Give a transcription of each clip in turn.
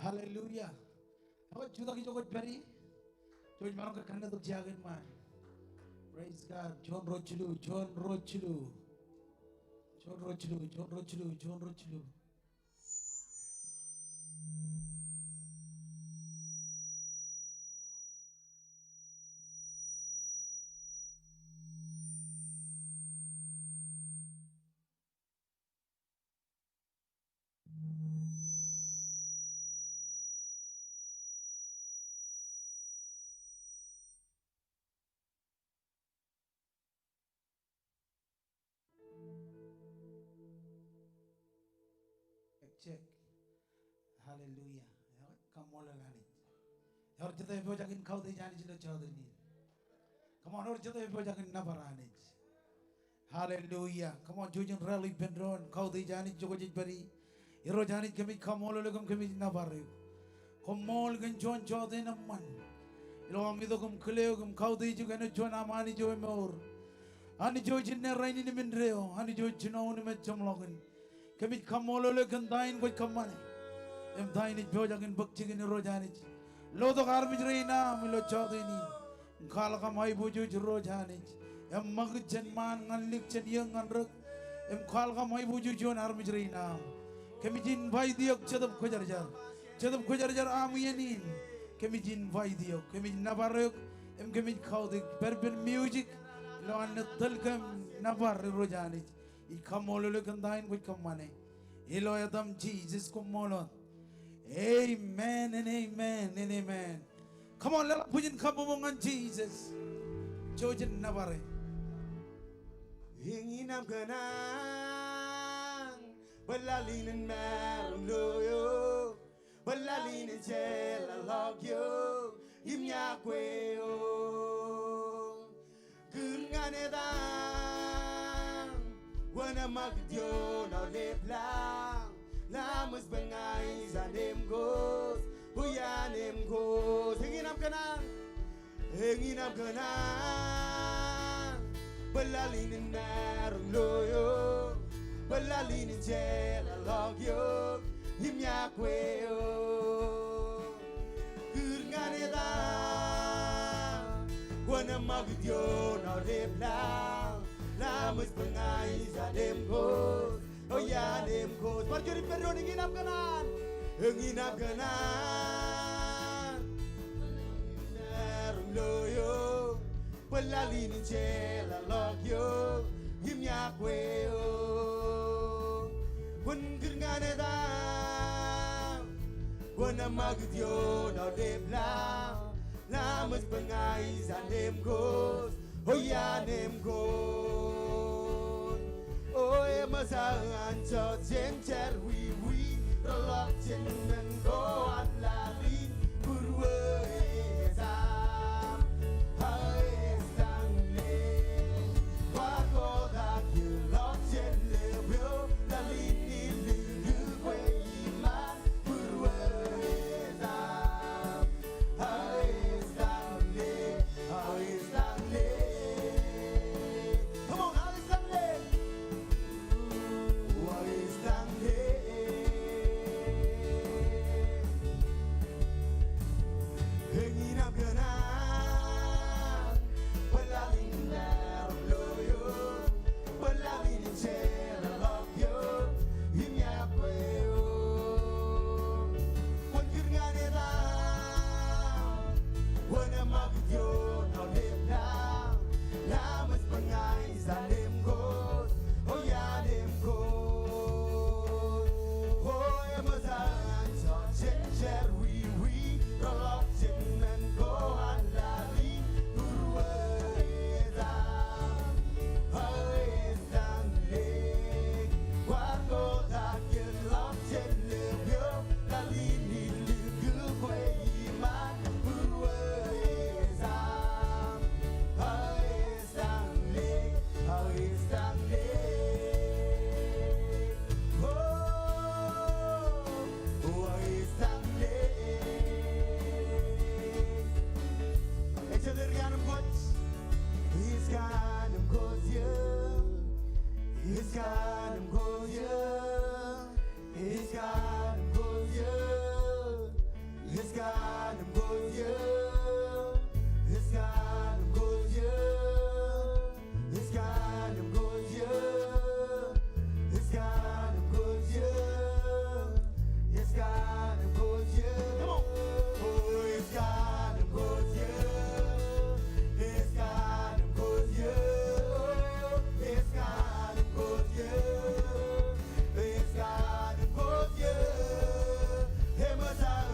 Hallelujah. Ako juda ki jogot bari. Joj mano ka kanna to jagan man. Praise God. John Rochulu, John Rochulu. John Rochulu, John Rochulu, John Rochulu. Check. Hallelujah. Come on, Lani. Your jete po jakin kau de jani chilo chaudhary. Come on, your jete po jakin naparani. Hallelujah. Come on, Jujan rally pendron kau de jani jogojit bari. Iro jani kami kamol legam kami napare. Kamol gan John chaudhary naman. Ilo amido kum kleo kum kau de jugane John amani jo emor. Ani jo jinne raini ni mindreo. Ani jo jino ni met jamlogan. Kami kamol legan dain koi kamane. Em dain it bojagin bakchigin rojani. Lodo garmij reina milo chaudhary ni. Kala kamai buju rojani. Em magjan man ngan lik chen yang ngan ruk. Em kala kamai buju jon armij reina. Kami jin vai diok chadap khojar jar. Chadap khojar jar amiyanin. Kami jin vai diok. Kami nabaruk. Em kami kau dik berben music. Lo an telkam nabar rojani. Ikamolo kandain koi kamane. Ilo adam Jesus kumolon. Amen and amen and amen. Come on, let us put in kabumongan Jesus. Jojen nabare. Hinginam kanang balalinin meron loyo balalinin jela logyo imya kweo gungane dang wana magdio na leplang lamus bangay zanem gos huyanem gos hinginam kanang balalinin meron loyo balalinin jela logyo himya kweo gungane dang wana magdio na leplang lamus bangay zanem gos huyanem gos parjuri perro hinginam kanan meron loyo balalinin jela logyo himya kweo kun gungane da wana magdio na debla lamus bangay zanem gos hoyanem gos oy mazangan cho jen wi rolok jen go atlali burwe It's got him good, yeah. It's got him good, yeah. It's got him good, yeah. It's got him good, yeah. It's got him good, yeah. Come on. Oh, it's got him good, yeah. It's got him good, yeah. It's got him good, yeah. It's got him good, yeah. Him as I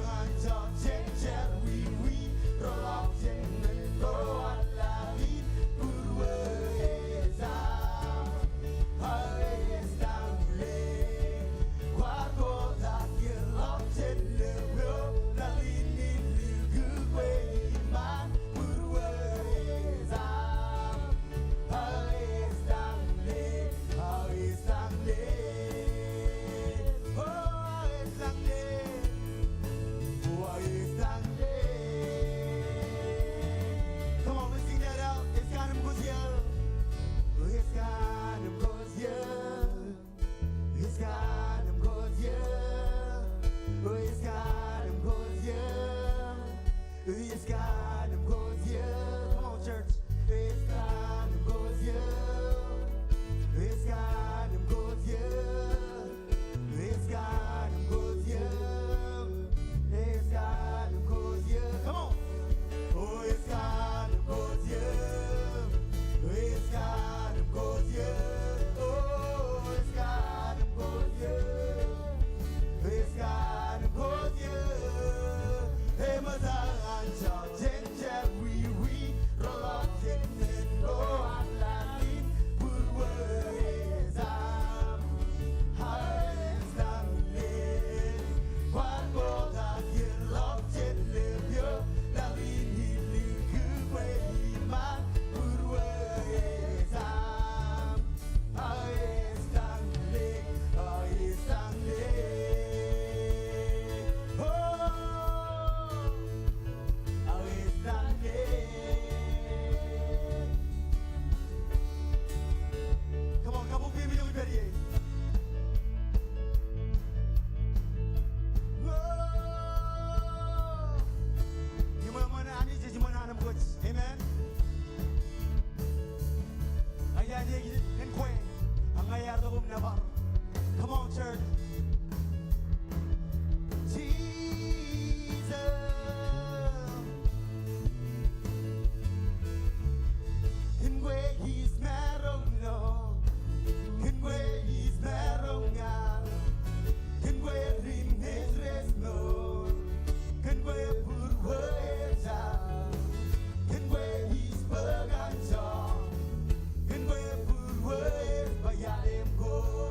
It's got him good, yeah. Come on, church. It's got him good, yeah. It's got him good, yeah. It's got him good, yeah. It's got him good, yeah. Come on. Oh, it's got him good, yeah. It's got him good, yeah. Oh, it's got him good, yeah. It's got him good, yeah. Hey, mother. Come on, church. Jesus, can where he's marrow no, can where he's marrow now, can where him his rest no, can where put words out, can where he's burgan jaw, can where put words by him go.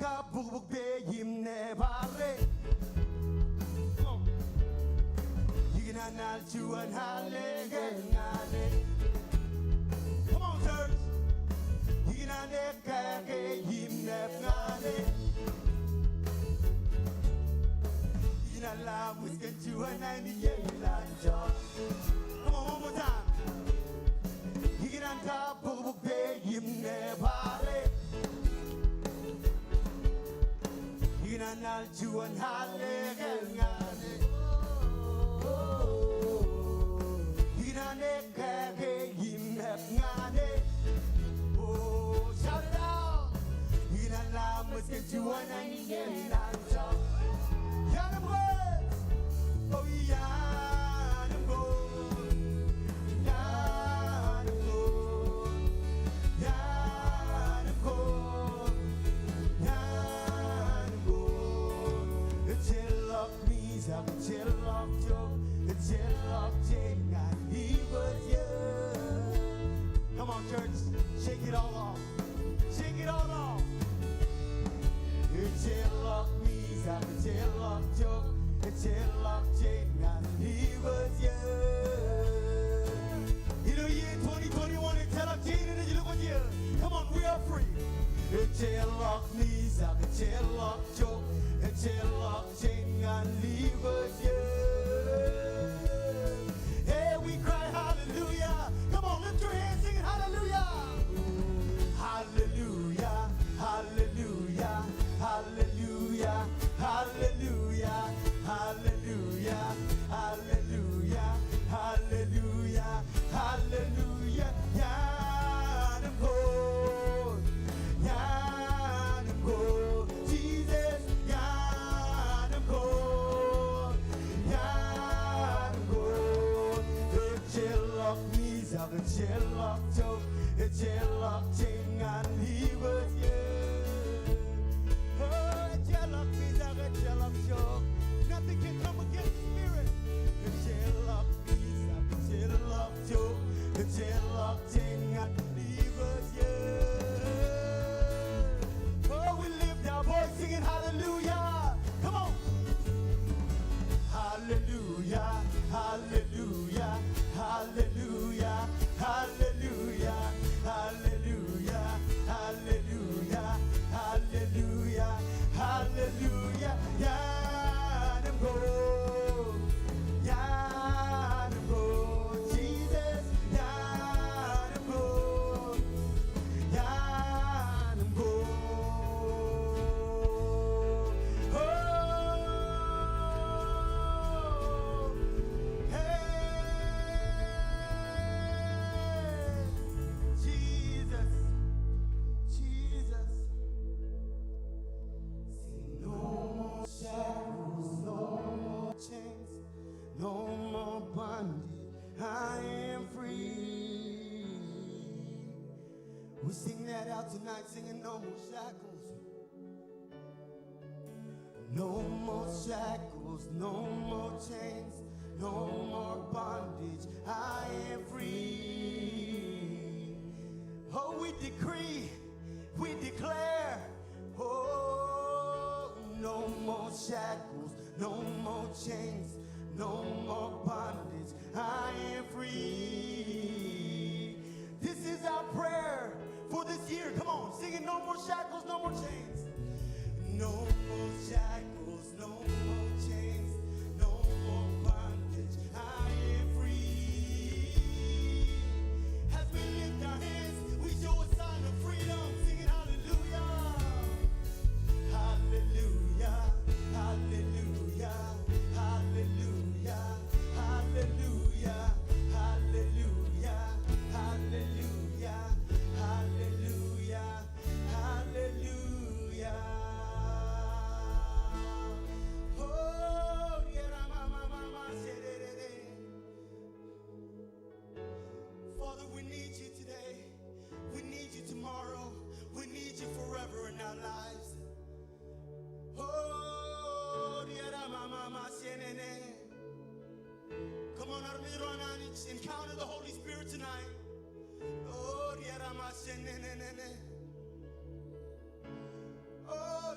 ka bubuk be yimne bare. Yiginanal chuan hale gengale. Come on, church. Yiginane kage yimne ngale. Yiginala muskan chuan ani yelanjo. Come on, one more time. Yiginanka bubuk be yimne bare. Yiginanal chuan hale gengale. Yiginane kage yimne ngale. Oh, shout it out. Yiginala muskan chuan ani yelanjo. Yeah, them words. Oh, yeah, them words. Yeah, them words. Yeah, them words. Yeah, them words. The chill of me, the chill of Joe, the chill of Jane, and he was young. Come on, church, shake it all off. Shake it all off. The chill of me, the chill of Joe, the chill of Jane, and he was young. You know, year 2021, the chill of Jane, and you look what year. Come on, we are free. The chill of me, the chill of Joe, the chill of Jane, and he was young. Hey, we cry hallelujah. Come on, lift your hands, sing it hallelujah. Hallelujah, hallelujah, hallelujah, hallelujah, hallelujah, hallelujah, hallelujah, hallelujah. Yanim go, yanim go, Jesus, yanim go, yanim go. The chill of me, the chill of Joe, the chill of Jane, and he was young. Oh, the chill of me, the chill of Joe, nothing can come against the spirit. The chill of me, the chill of Joe, the chill of Jane, and he was young. Oh, we lift our voice singing hallelujah. Come on. Hallelujah, hallelujah, hallelujah, hallelujah, hallelujah, hallelujah, hallelujah, hallelujah. Yanim go, yanim go, Jesus, yanim go, yanim go. Oh, hey, Jesus, Jesus. See, no more shackles, no more chains, no more bondage. I am free. We sing that out tonight, singing no more shackles. No more shackles, no more chains, no more bondage. I am free. Oh, we decree, we declare, oh, no more shackles, no more chains, no more bondage. I am free. This is our prayer for this year. Come on, sing it. No more shackles, no more chains. No more shackles, no more chains, no more bondage. I am free. As we lift our hands, we show a sign of freedom. Singing hallelujah. Hallelujah, hallelujah, hallelujah, hallelujah, hallelujah, hallelujah, hallelujah, hallelujah. Oh, yeah, mama, Father, we need you today. We need you tomorrow. We need you forever in our lives. Oh, yeah, mama, come on, encounter the Holy Spirit tonight. Oh, oh,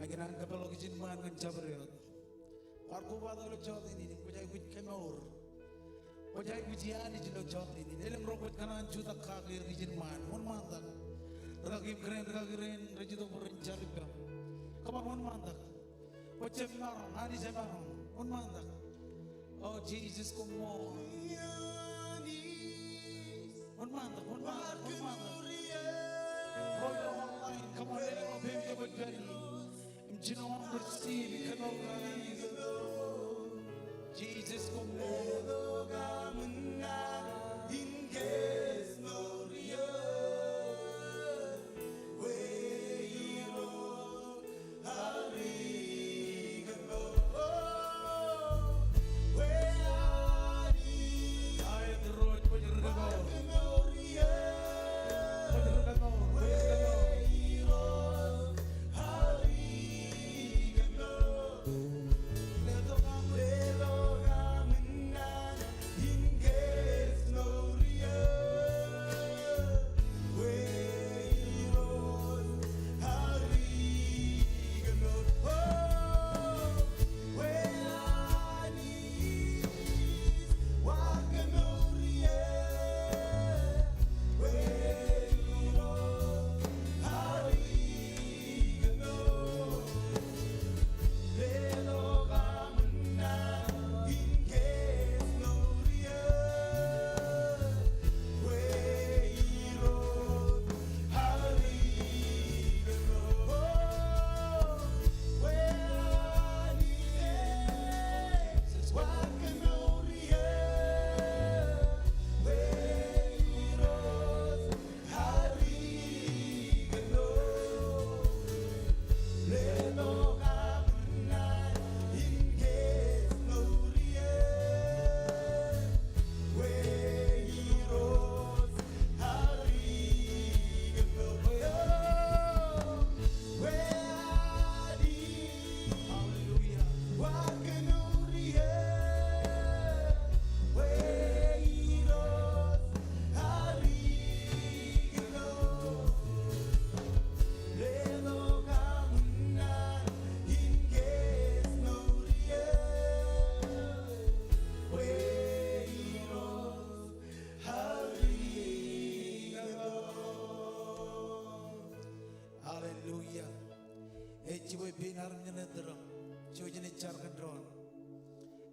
Aginan kapalo kijin man ngan chabriot. Parko ba do chot ini pujai kuj kemaur. Pujai kujian ini lo chot ini. Elem robot kanan juta kagir kijin man. Mon mantak. Ragim keren rajito purin charipam. Kaman mon mantak. Pujai marong ani saya marong. Mon mantak. Oh Jesus come on. Mon mantak. Royal online. Come on, let me baby to bed. You know I'm receiving Jesus come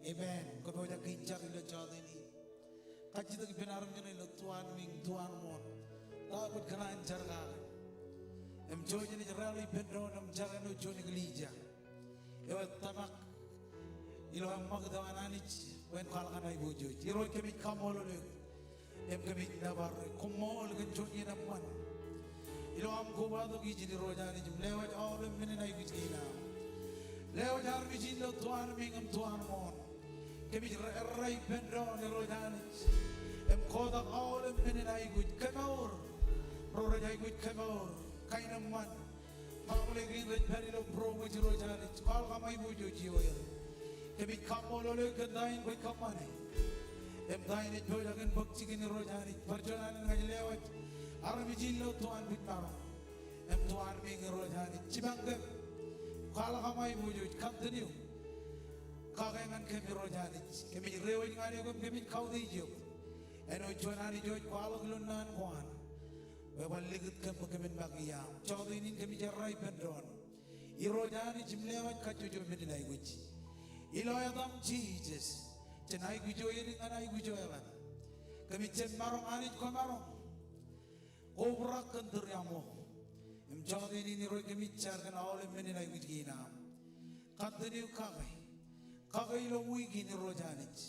Amen. Kau boleh kincang ilo jauh ini. Kaji tu benar mengenai lo tuan wing tuan mon. Takut kena ancar kan. Jauh ini rally pendron jangan lo jauh ni gelija. Ewat tamak ilo amak dawan anich. Wen kalkan ay bujo. Iro kami kamol lo. Kami nabar kumol kan jauh ni naman. Ilo am kuba tu kiji di roja ni lewat awal mengenai kiji na. Lewat hari kiji lo tuan wing tuan mon. kemi rai pendron rojanich em kodak all em penai gut kemaur rojai gut kemaur kainaman mamule green red perilo pro with rojanich kal kamai bujo jiwa kemi kamolo le kendain gut kamane em dain it bojagen bakti gini rojanich perjalanan ngajlewat armijillo tuan bitaro em tuan ming rojanich cibangge kal kamai bujo kamteniu kagengan kemi rojanich kemi rewe ngani gum kemi kaudi jo eno chonani jo kwalo lunan kwan we waligit kemi bagiya chawdi nin kemi jarai pendron I rojani jimlewat kajujo medinai guci ilo yadam Jesus cenai gujo yedi nganai gujo yalan kemi cen marong anit ko marong obrak kentur yamo em chawdi nin ro kemi char kana ole medinai guci na kadeni kagai kagai lo wigi ni rojanich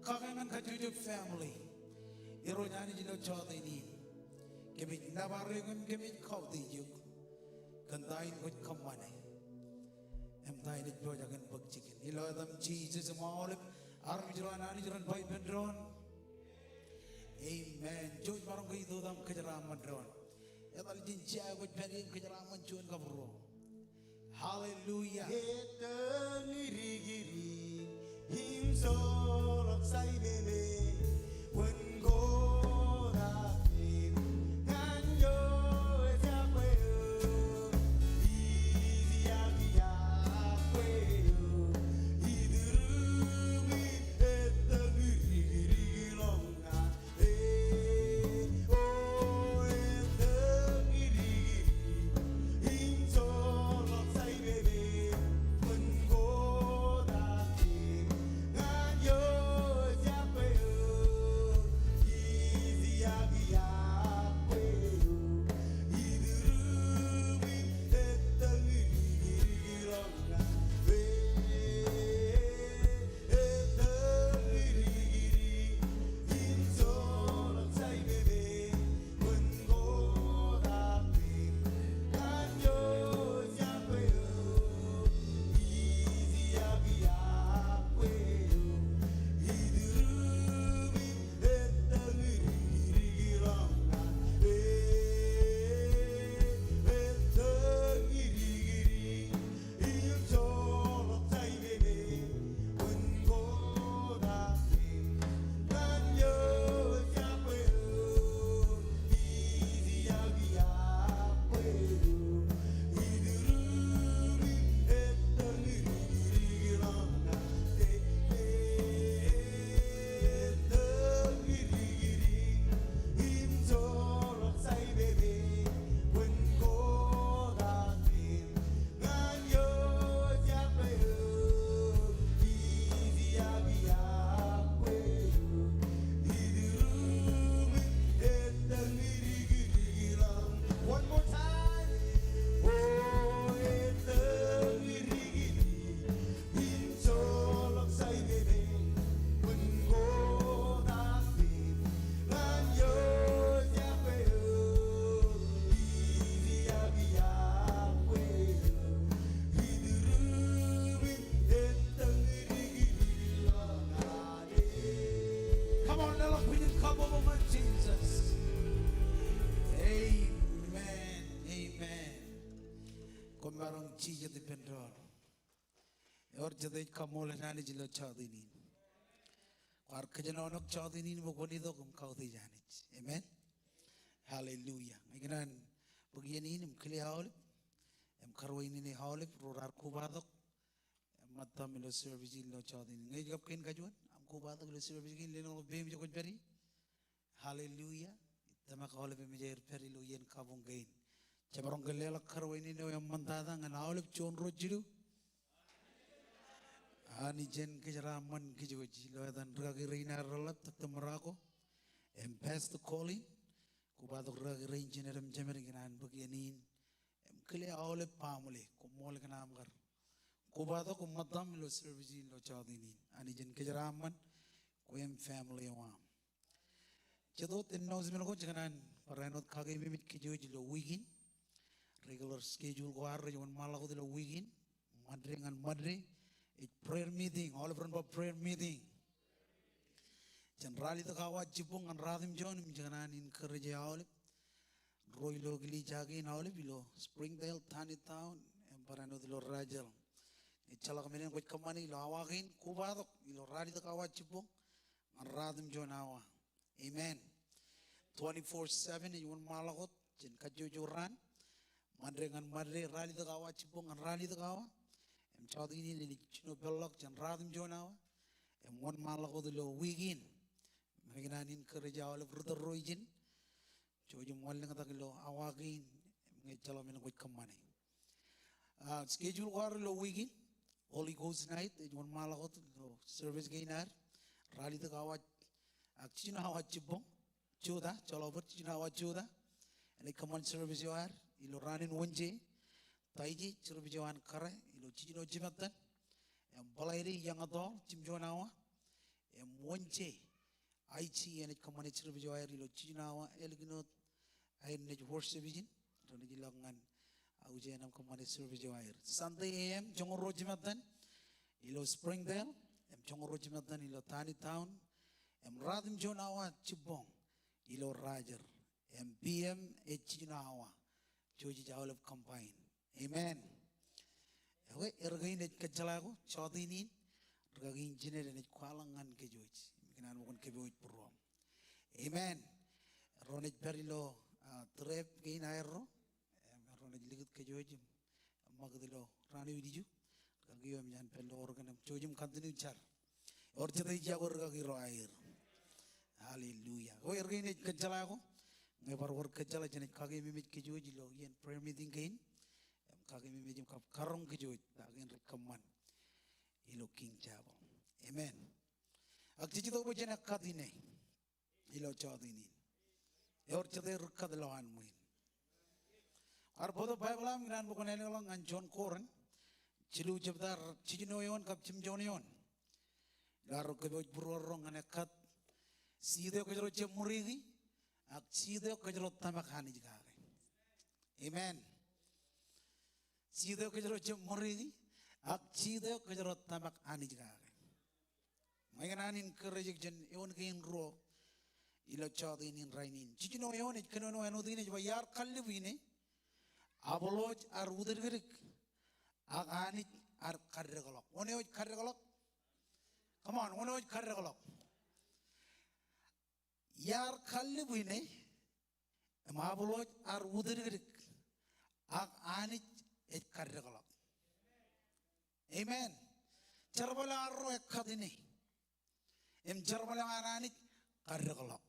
kagai man kajujo family I rojani jino chawdi nin kemi nabare kemi kaudi juk kandain gut kamane em dain it bojagan bagjikin ilo adam Jesus maolip armijran anijran bai pendron amen joy barang ko itu dam kejaraman dron etal jinja gut perin kejaraman chun kabro hallelujah Giri him so sai bebe when go Jesus pendron or jadai kamole nani jilo chawdini war kajanonok chawdini bogoni do kum kaudi janich amen hallelujah iganan bugini nim kli haul em karwaini ni haul rorar kubadok matta milo service lo chawdini ngai gap kin kajuan am kubadok lo service kin leno bem jokot beri hallelujah tama kaule be mejer peri lo yen kabung gain Cabarong gelela karwaini no yang mentada ngan awalip chon rojiru. Ani jen kejaraman kejoji lo dan ragi reina relap tetap merako. Em pass the calling. Kubadok ragi rein jeneram jemer ginan beginin. Em kele awalip pamule kumol kenam gar. Kubadok umadam lo service lo chadinin. Ani jen kejaraman kuem family wam. Jadot ennos menko jangan paranot kage mimit kejoji lo wigin. Regular schedule ko arra yon malago de la weekend madre ngan madre prayer meeting, all of them prayer meeting. Generally the kawa jibung and radim John Janan encourage all. Roy logly jagi all below Springdale, Tani Town, and Parano de Rajal. Chalakamin with Kamani, Lawagin, Kubado, Radi the kawa jibung and radim John Awa. Amen. 24/7 in one malakot, Kaju ran, Mandring and Madre, Rally the Gawa Chipung and Rally the Gawa, and Chadini in Chino Belloc and Radim Jonawa, and one malakot the low wigin. Maganan encourage all of Ruther Royjin, Jojum Wallingatagilo, Awagin, Chalamin with Kamani. Schedule war low wigin, Holy Ghost night, one malakot, service gainer, Rally the Gawa, Achinawa Chipung. Chuda, Cholover, Chinawa Chuda, and a common service you are, Iloran in Winji, Taiji, Churbijoan Kare, Ilochino Jimatan, and Balairi Yangador, Jimjonawa, and Winji, Aichi and a common service you are, Ilochinawa, Elginot, I need worship vision, Ronigilangan, Aujanam common service you are. Sunday AM, Jongoro Jimatan, Ilo Springdale, and Jongoro Jimatan, Ilo Tani Town, and Radim Jonawa, Chibong. Ilo Rajar, MPM Echinawa, Joji Jawl of Combine. Amen. Ergain at Kachalago, Chodini, Ragin Jenner and Qualang and Kajoj. You can one Kajoj Puro. Amen. Ronit Perilo, Trep Gain Aero, Ronit Ligat Kajoj, Magadilo, Rani Vidiju, Kagium Jan Pelo organ of Jojum continue char. Or Jay Jagor Royer. Hallelujah. Oh, you're going to Kajalago. Never work Kajala and Kagami with Kajujilo and prayer meeting gain. Kagami with him Karam Kajuj, again recommend. Ilo King Jabo. Amen. Akjito Bajana Kadine. Ilo Chodini. Your Chade Rukadaloan win. Our both Bible am Gran Bokanelong and John Coran. Chilu Jabdar, Chinoyon, Capchim Jonion. Larukaboj Burong and a cut. Sida kajro chemurigi, ak sida kajro tamakani jagare. Amen. Sida kajro chemurigi, ak sida kajro tamakani jagare. Maganan encourage jen eon kain ro, ilo chodin in rainin. Chichino eon it kanono anodin it bayar kalivine, aboloj ar udergirik, ak anit ar karregalok. One oj karregalok. Come on, one oj karregalok. Yar Kalibine, a Maboloj are Wooderick, Ak Anit et Carregalok. Amen. Cherbalaro e Kadine, Jerbalanit Carregalok.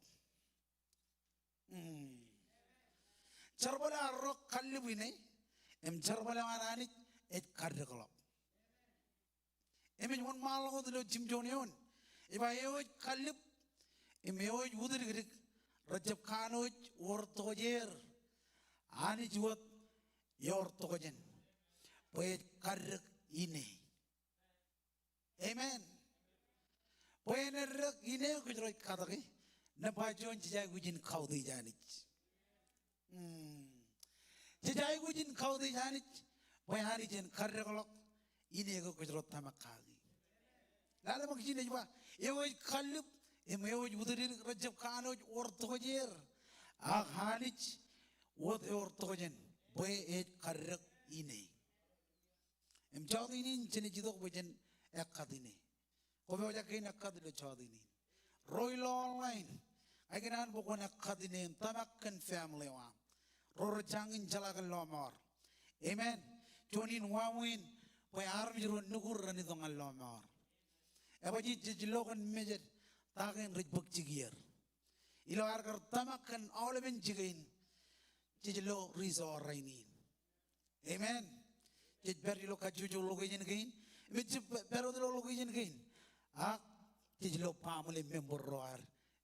Cherbalaro Kalibine, Jerbalanit et Carregalok. Amen. One malo the Jim Jonion. If I owe Kalib. Imewoj Woodrick, Rajab Kanoj, or Tojer, Anijuat, your Tojen, Poet Karrak Ine. Amen. Poet Ine, which wrote Kataki, Napajon Jagujin Kaudi Janich. Jagujin Kaudi Janich, Poyanijan Karrakalok, Inego, which wrote Tamakagi. Lalamakina, Ewoj Kalip. Imewoj Woodrick, Rajab Kanoj, or Tojer, Hanich, what or Tojen, Boy et Karrak Ine. Chodini, Chenichido, which an Akadine. Ovajakin Akadil Chodini. Royal Online. I can unbook one Akadine and Tamakan family one. Rorachang in Jalagalomor. Amen. Jonin Wawin, where army run Nugur and Idong Alomor. Evaji Jilogan Major. Tagen rich book jigger. Ilo argar tamakan all of in jigain. Jijlo rizo rainin. Amen. Jij berry loka juju location again. Which pero the location again. Ah, Jijlo family member roar.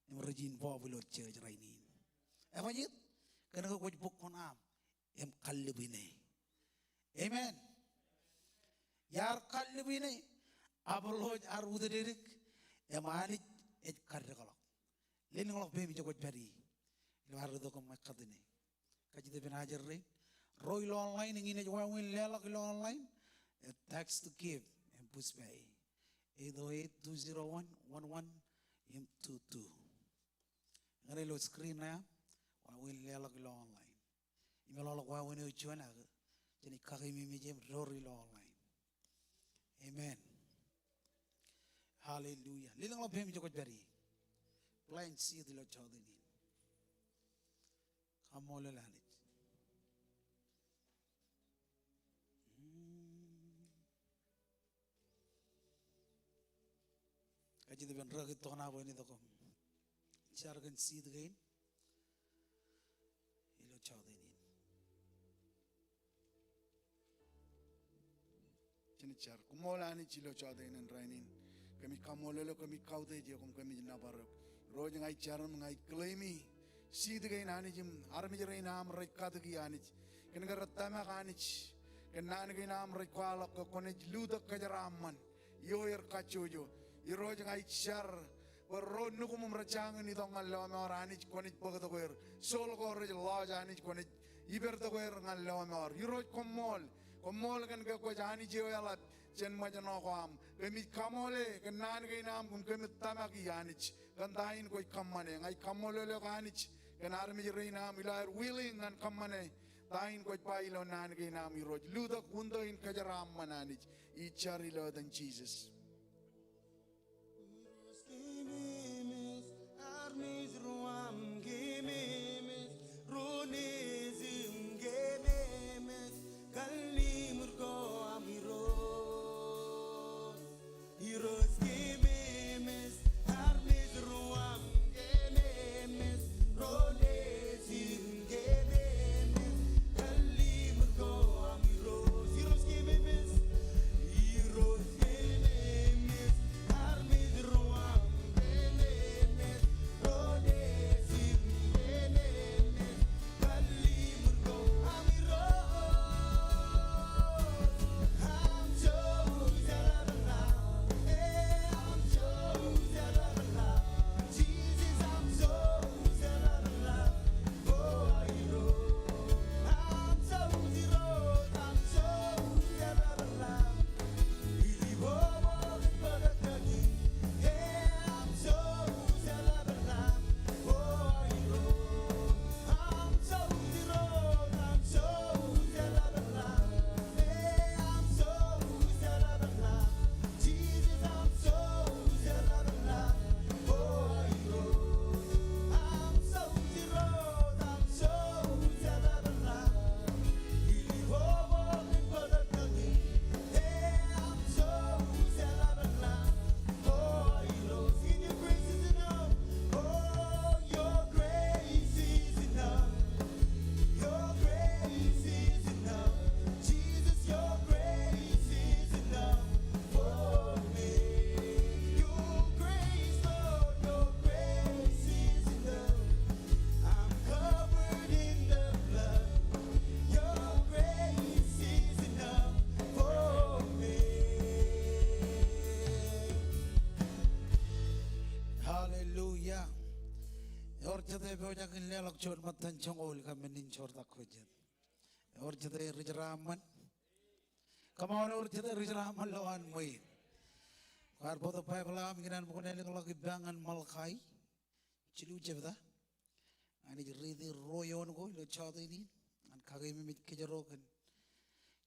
Emerging popular church rainin. Ever yet? Can I go with book on arm? Kalibine. Amen. Yar Kalibine. Aboloj are Wooderick. Emanit. Et Carregalok. Leaning of baby to what Perry. You are the Macadine. Kaji the Benager Royal Online in a while Lelak online. A tax to give. And puspay 808-201-1122 ngare lo screen na wa will lela lo online imelo lo wa woni chwana jeni kakimi mi jem rori lo online amen hallelujah lilang lo phem joko bari blind see the lo chodini kamole lanit kaji de ben ragi tona boni to kom chargan see the gain ilo chodini chini char kumola ni chilo chodini nan rainin kami kamolelo kami kaude je kom kami nabar roj ngai charam ngai claimi see the gain ani jim armi jere nam rekad gi ani ken garatama kanich ken nan gi nam rekwala ko konej luda kajaraman yoyer kachojo iroj ngai char ro nukum rachang ni dong allo marani konej pagdo wer sol ko roj loj ani konej iber do wer ngallo mar iroj komol kan ko jani je yala chen majano kwam kemi kamole kan nan gi nam kum kemi tamaki ani kan dain ko kamane ngai kamole lo kanich kan armi reina milar willing and kamane dain ko pailo nan gi nam iroj luda kundo in kajaram manani ichari lo than Jesus. Armies ruam gememes ronezim gememes kalimur ko amiro heroes gememes armies ruam gememes ronezim gememes kalimur ko amiro heroes gememes armies ruam gememes ronezim gememes kalimur ko amiro I'm chosen of Allah, I'm chosen of Allah, Jesus I'm chosen of Allah, oh hero, I'm chosen of Allah, ili bobo badakagi, I'm chosen of Allah, oh hero, I'm chosen of Allah, I'm chosen of Allah, Jesus I'm chosen of Allah, oh hero, I'm chosen of Allah, ili bobo badakagi, I'm chosen of Allah, oh hero, in your grace is enough, oh your grace is enough. Your grace is enough, Jesus. Your grace is enough for me. Your grace, Lord, your grace is enough. I'm covered in the blood. Your grace is enough for me. hallelujah और जदे बोजा के ले लग छोड़ मत चंगोल का मिनिन छोड़ तक हो जद और जदे रिजरामन कमाल और जदे रिजरामन लवान मुई कार बहुत पाए बला मिगनान बुकने ले लग bangan malkai चिलू जबदा ani ridi royon ko lo chade ni an kage mi mit ke jaro kan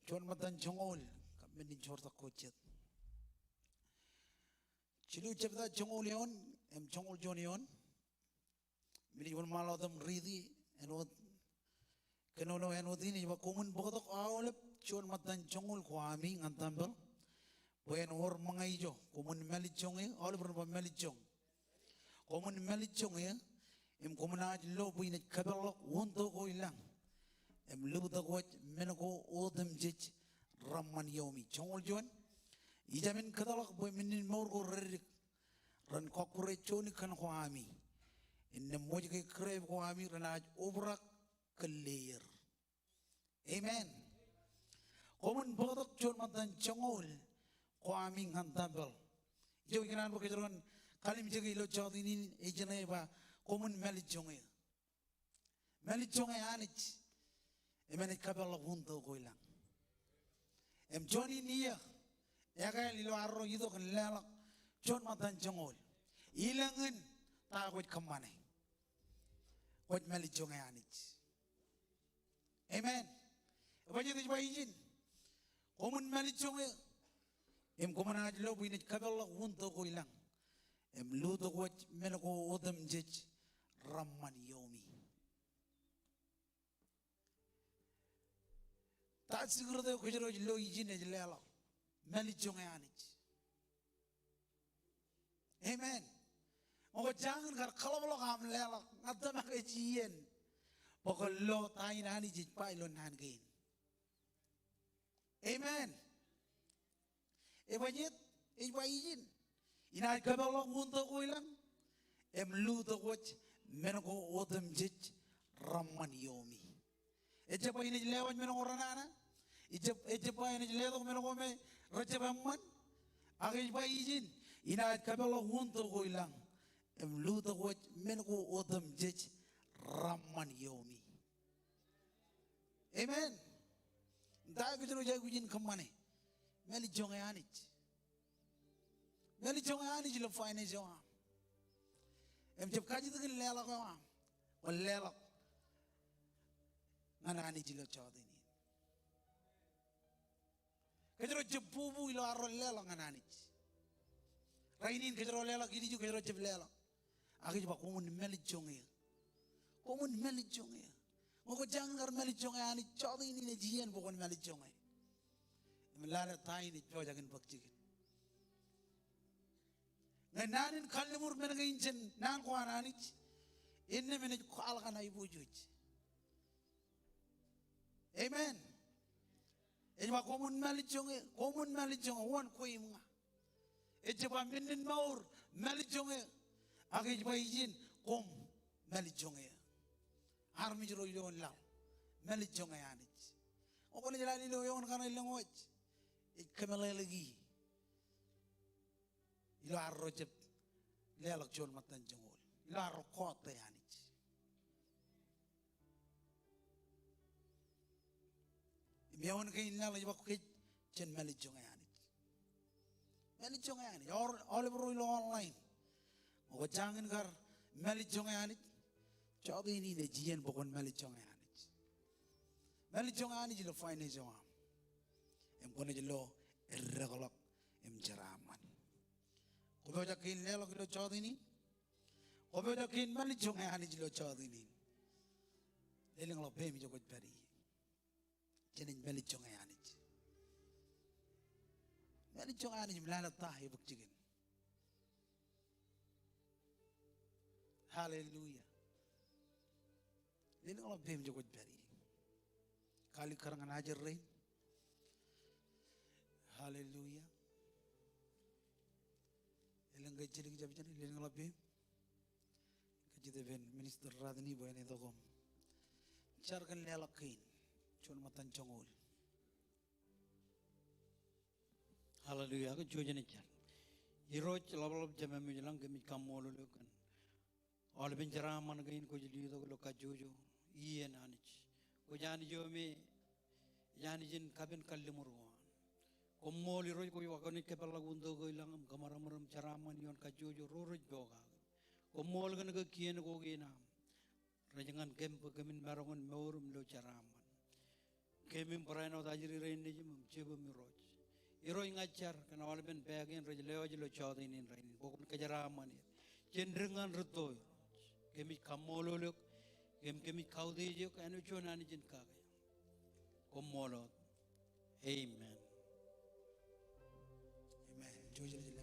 chon matan chongol ka minin chor ta ko chet chilu jabda chongol yon em chongol jon yon mini wal maladam ridi enod kenono enodini ba komun botok awlep chon matan chongol ko ami ngantambel boyen or mangaijo komun melichonge all ba melichong komun melichonge em komunaj lo buine kabelo wonto ko ilang em lubuta ko menako odem jej ramman yomi chongol jon ijamin kadalak boy minin morgo rerik ran kokure choni kan ko ami inne moj ke kreb ko ami ranaj obrak clear amen komun bodok chon matan chongol ko ami ngantambel jo kinan bo kejon kalim jegi lo chodini ejene ba komun melichonge anich emene kabelo wonto ko ilang em joni niya Yaga lilo arro yido kan lelak chon matan jongol. Ilangin ta kwet kamane. Kwet mali jonge anich. Amen. Wajib dijwa izin. Komun mali jonge. Em komana ajlo buinit kabel unto ko ilang. Em luto kwet melako odam jej ramman yomi. Ta sigurdo ko jero lo izin ejlela. Mali jonge anich. Amen. Mo jangan kar kalawlo kam lela ngata makajien. Pokol lo tain ani jij pailo nan gain. Amen. Ebanyet ejwaijin. Ina kabalo unto ko ilang. Em luto watch menako odam jij ramman yomi. Eja pa ini lewan menako ranana. Eja pa ini lewan menako me rajabamman. Agaj pa izin. Ina kabalo unto ko ilang. Em luto watch menako odam jij ramman yomi. Amen. Da ko jero jagujin kamane. Meli jonge anich. Meli jonge anich lo fine jonga. Em jab kaji tu lela ko am. Wal lela. Ngana anich lo chodini. Kajero jab bubu ilo arro lela ngana anich. Rainin kajero lela kini ju kajero jab lela. Agi ba komun meli jonge. Komun meli jonge. Moko jangar meli jonge ani chodini ne jian bokon meli jonge. Melala tai ni jo jagin bakjigit. Nanin kallemur men nginjen nan ko ananich. Inne men ko algana ibujuj. Amen. Ejma komun meli jonge won ko imnga. Ejba minin maur meli jonge. Agi ba izin kom meli jonge. Harmi jero yon law. Meli jonge anich. Oko ni jalani lo yon kana ilang wach. Ikemele lagi. Ilo arro jeb lelak chol matan jongol. Ilo arro kota yanich. Imiyawan kay inala jeba ko kay chen meli jonge yanich. Meli jonge yanich. All over ilo online. Oko jangin kar meli jonge yanich. Chodi ini ne jian bokon meli jonge yanich. Meli jonge yanich ilo fine jonga. Em kono jelo irregular em jaraman. Kobe jakin lelo kilo chodini. Kobe jakin mali jonge ani jelo chodini. Leling lo pemi joko bari. Jenin mali jonge ani. Mali jonge ani mlala tahi bukjigin. Hallelujah. Leling lo pemi joko bari. Kali karangan ajar rain. Hallelujah. Elang gajil ki jabi jani lelang labe. Kajide ben minister radni boy ne dogom. Charkan lelakin chon matan chongol. Hallelujah. Aku cuci ni jar. Iroj labalab jam kami jalan kami kamol lukan. All benjara man kain ko jeli to lo kajojo. Iye nanich. Ko jani jo me jani jin kaben kallimurwa. Kommol iroj ko wakani kepala gundo ko ilang kamaramuram caraman yon kajojo roroj boga. Kommol kan ko kien ko gina. Rajangan kempo kemin marangon meurum lo caraman. Kemin paraino tajiri rein ni jim cebo miroj. Iroj ngajar kana wala ben bagen roj leo jilo chodin in rein. Bokon kajaraman ir. Cendrengan retoy. Kemi kamololok kemi kaudejo kanu chonani jin kagaya. Kommolot. Amen. Jujur jelo.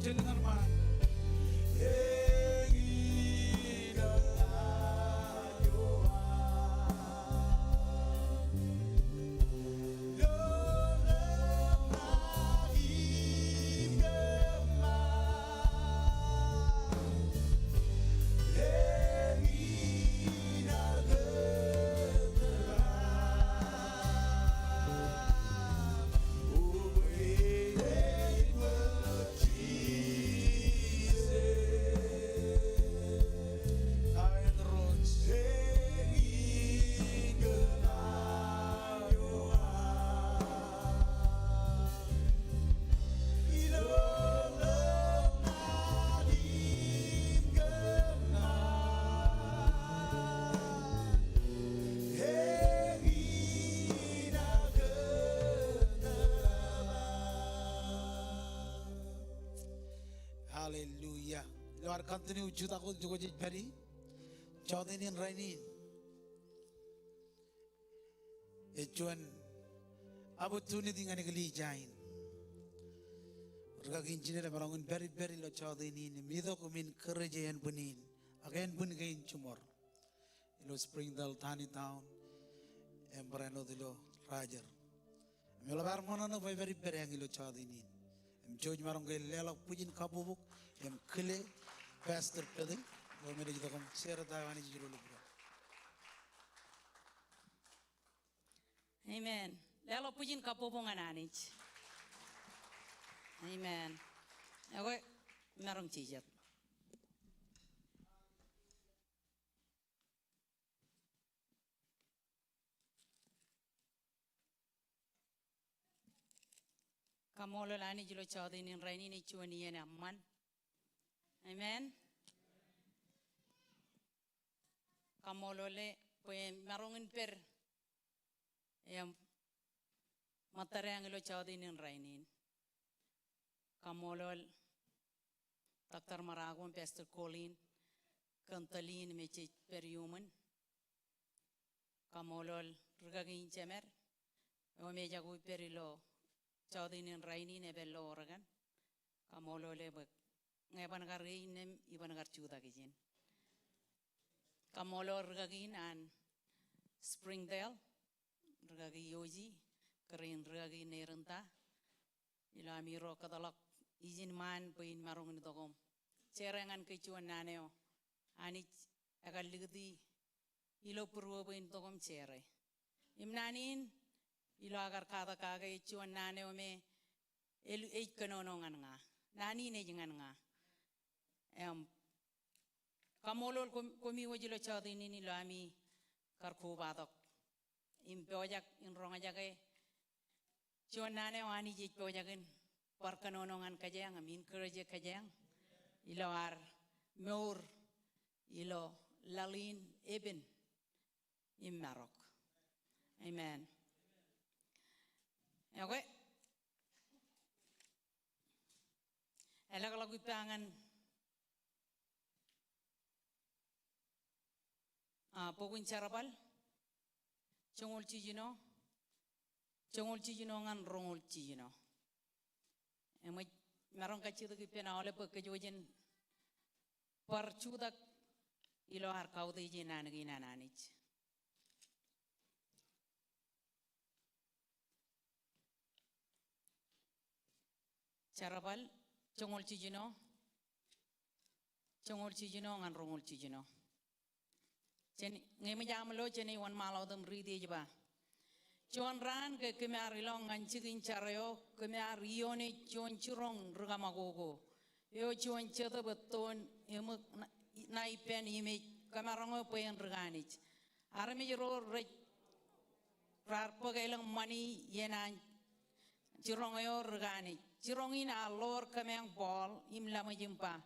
ചെല്ലുന്ന പാടാം. Hallelujah. Lord continue juta ko juga jadi beri. Chawdenin rainin. Ejuan abu tuni dengan negeri jain. Mereka engineer barangun beri lo chawdenin. Mido kumin kerjaan benin. Again bun gain cumor. Ilo Springdale tani town. Emperano dilo Rajar. Melo bar mana no beri yang ilo chawdenin. George marong gay lelak pujin kabubuk yang kele pastor pedeng lo mere jito kom share tawani jiro lu bro. Amen. Lelo pujin kabubuk ananich. Amen. Aku marong cijat. Kamolo lani jilo chawdinin raini ni chuani yana amman. Amen. Kamolo le poem marongin per yang matare ang ilo chawdinin rainin. Kamolo Dr. Maragon, Pastor Colin, Kantalin meche per human. Kamolo rugagin chemer. O meja gui per ilo chawdinin raini ne bello oragan. Kamolo le bak. Ngayon nagar nem iban nagar chuda kijin. Kamolo rugagin an Springdale rugagi yoji karin rugagi nerenta. Ila amiro kadalak izin man poin marong ni togom. Cerengan kecuan naneo ani agal ligdi ilo purwo poin togom cere. Imnanin ilo agar kata kaga kecuan naneo me elu kanonongan nga. Nani ne jangan nga. Kamolol komi wajilo chawdinin ilo ami karku batok. Impojak inrongajake cuan naneo ani jij pojakin parkanonongan kajang amin kerja kajang ilo ar meur ilo lalin eben im Marok. Amen. Okay. Lagu pangan pokun carabal congol cijino ngan rongol cijino emai marong kacir tu kipena oleh pekejojen parcudak ilo har kau tu jinan gina nanich carabal congol cijino ngan rongol cijino Ceni ngemi jam lo ceni wan malau dam ridi jeba. Cuan ran ke kemari long ngancikin carayo kemari yoni cuan curong regamagogo. Yo cuan cete beton emek naipen ime kemarango poyen reganich. Arami jero rar pagailang mani yenan curong yo reganich. Curongin alor kemeng bol imlama jempa.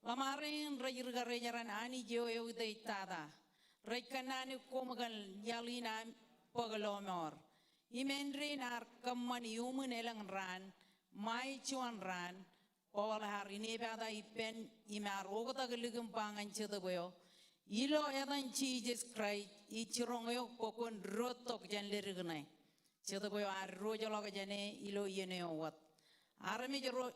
Lamarin rejaran ani jo yo deitada. Rekanani komagal yalina pagalomor. Imendri nar kaman yumun elang ran, mai cuan ran, pawal hari ini pada ipen imar ogota geligem pangan cetaboyo. Ilo edan Jesus Christ ichirongoyo pokon rotok jan lirignai. Cetaboyo arrojo loga jane ilo yene wat. Arami jero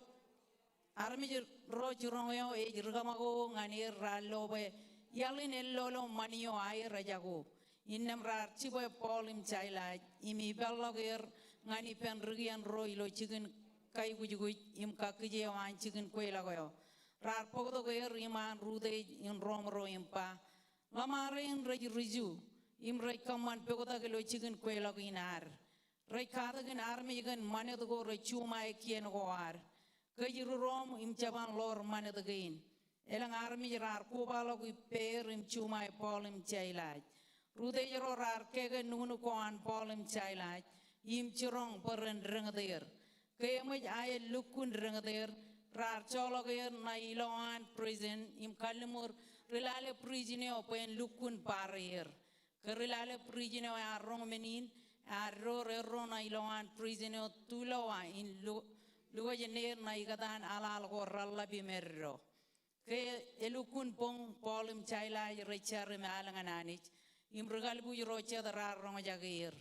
armi ro churongo e jirgamago ngani rallo be yalin ellolo manio ay rajago innem rar chibo polim chaila imi bellager ngani pen rigian ro ilo chigen kai gujugu im kakje wan chigen koila goyo rar pogdo goyer iman rude in romro impa lamare in riju im rai kaman pegota gelo chigen koila ginar rai kada gen armi gen mane go rai chuma e kien goar kajiru rom im chaban lor mane de gain elang armi rar ko balo gu per im chuma e polim chailaj rude jero rar kege nunu ko an polim chailaj im chirong peren rengader kayamaj ay lukun rengader rar chologer na iloan prison im kalmur relale prisoner open lukun parir kerilale prisoner arong menin arro na iloan prisoner tuloa in luwa jener na igatan alal ko ralla bimerro ke elukun pong polim chaila rechar me alangananich im regal bu roche darar rong jagir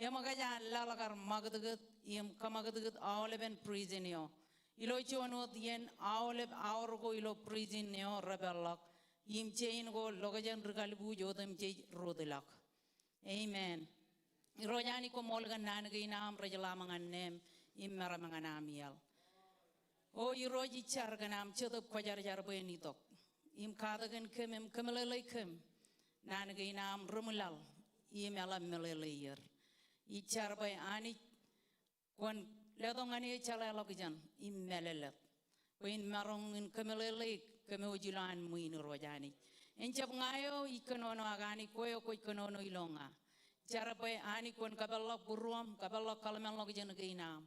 yamagaja lalagar magdagat im kamagdagat awleben prisoner ilo chono dien awleb awrgo ilo prisoner rebellak im chain go logajan regal bu jodem che rodilak amen rojani ko molgan nan ginam rajala manganem imara manganamial o iroji charganam chedop kwajar jarbe ni tok im kadagan kemem kemelele kem nan ginam rumulal imela meleleyer i charbe ani kon ledongani chala lokjan imelelet wen marong in kemelele kemeojilan muin rojani enjab ngayo ikonono agani koyo ko ikonono ilonga charbe ani kon kaballa buruam kaballa kalmen lokjan ginam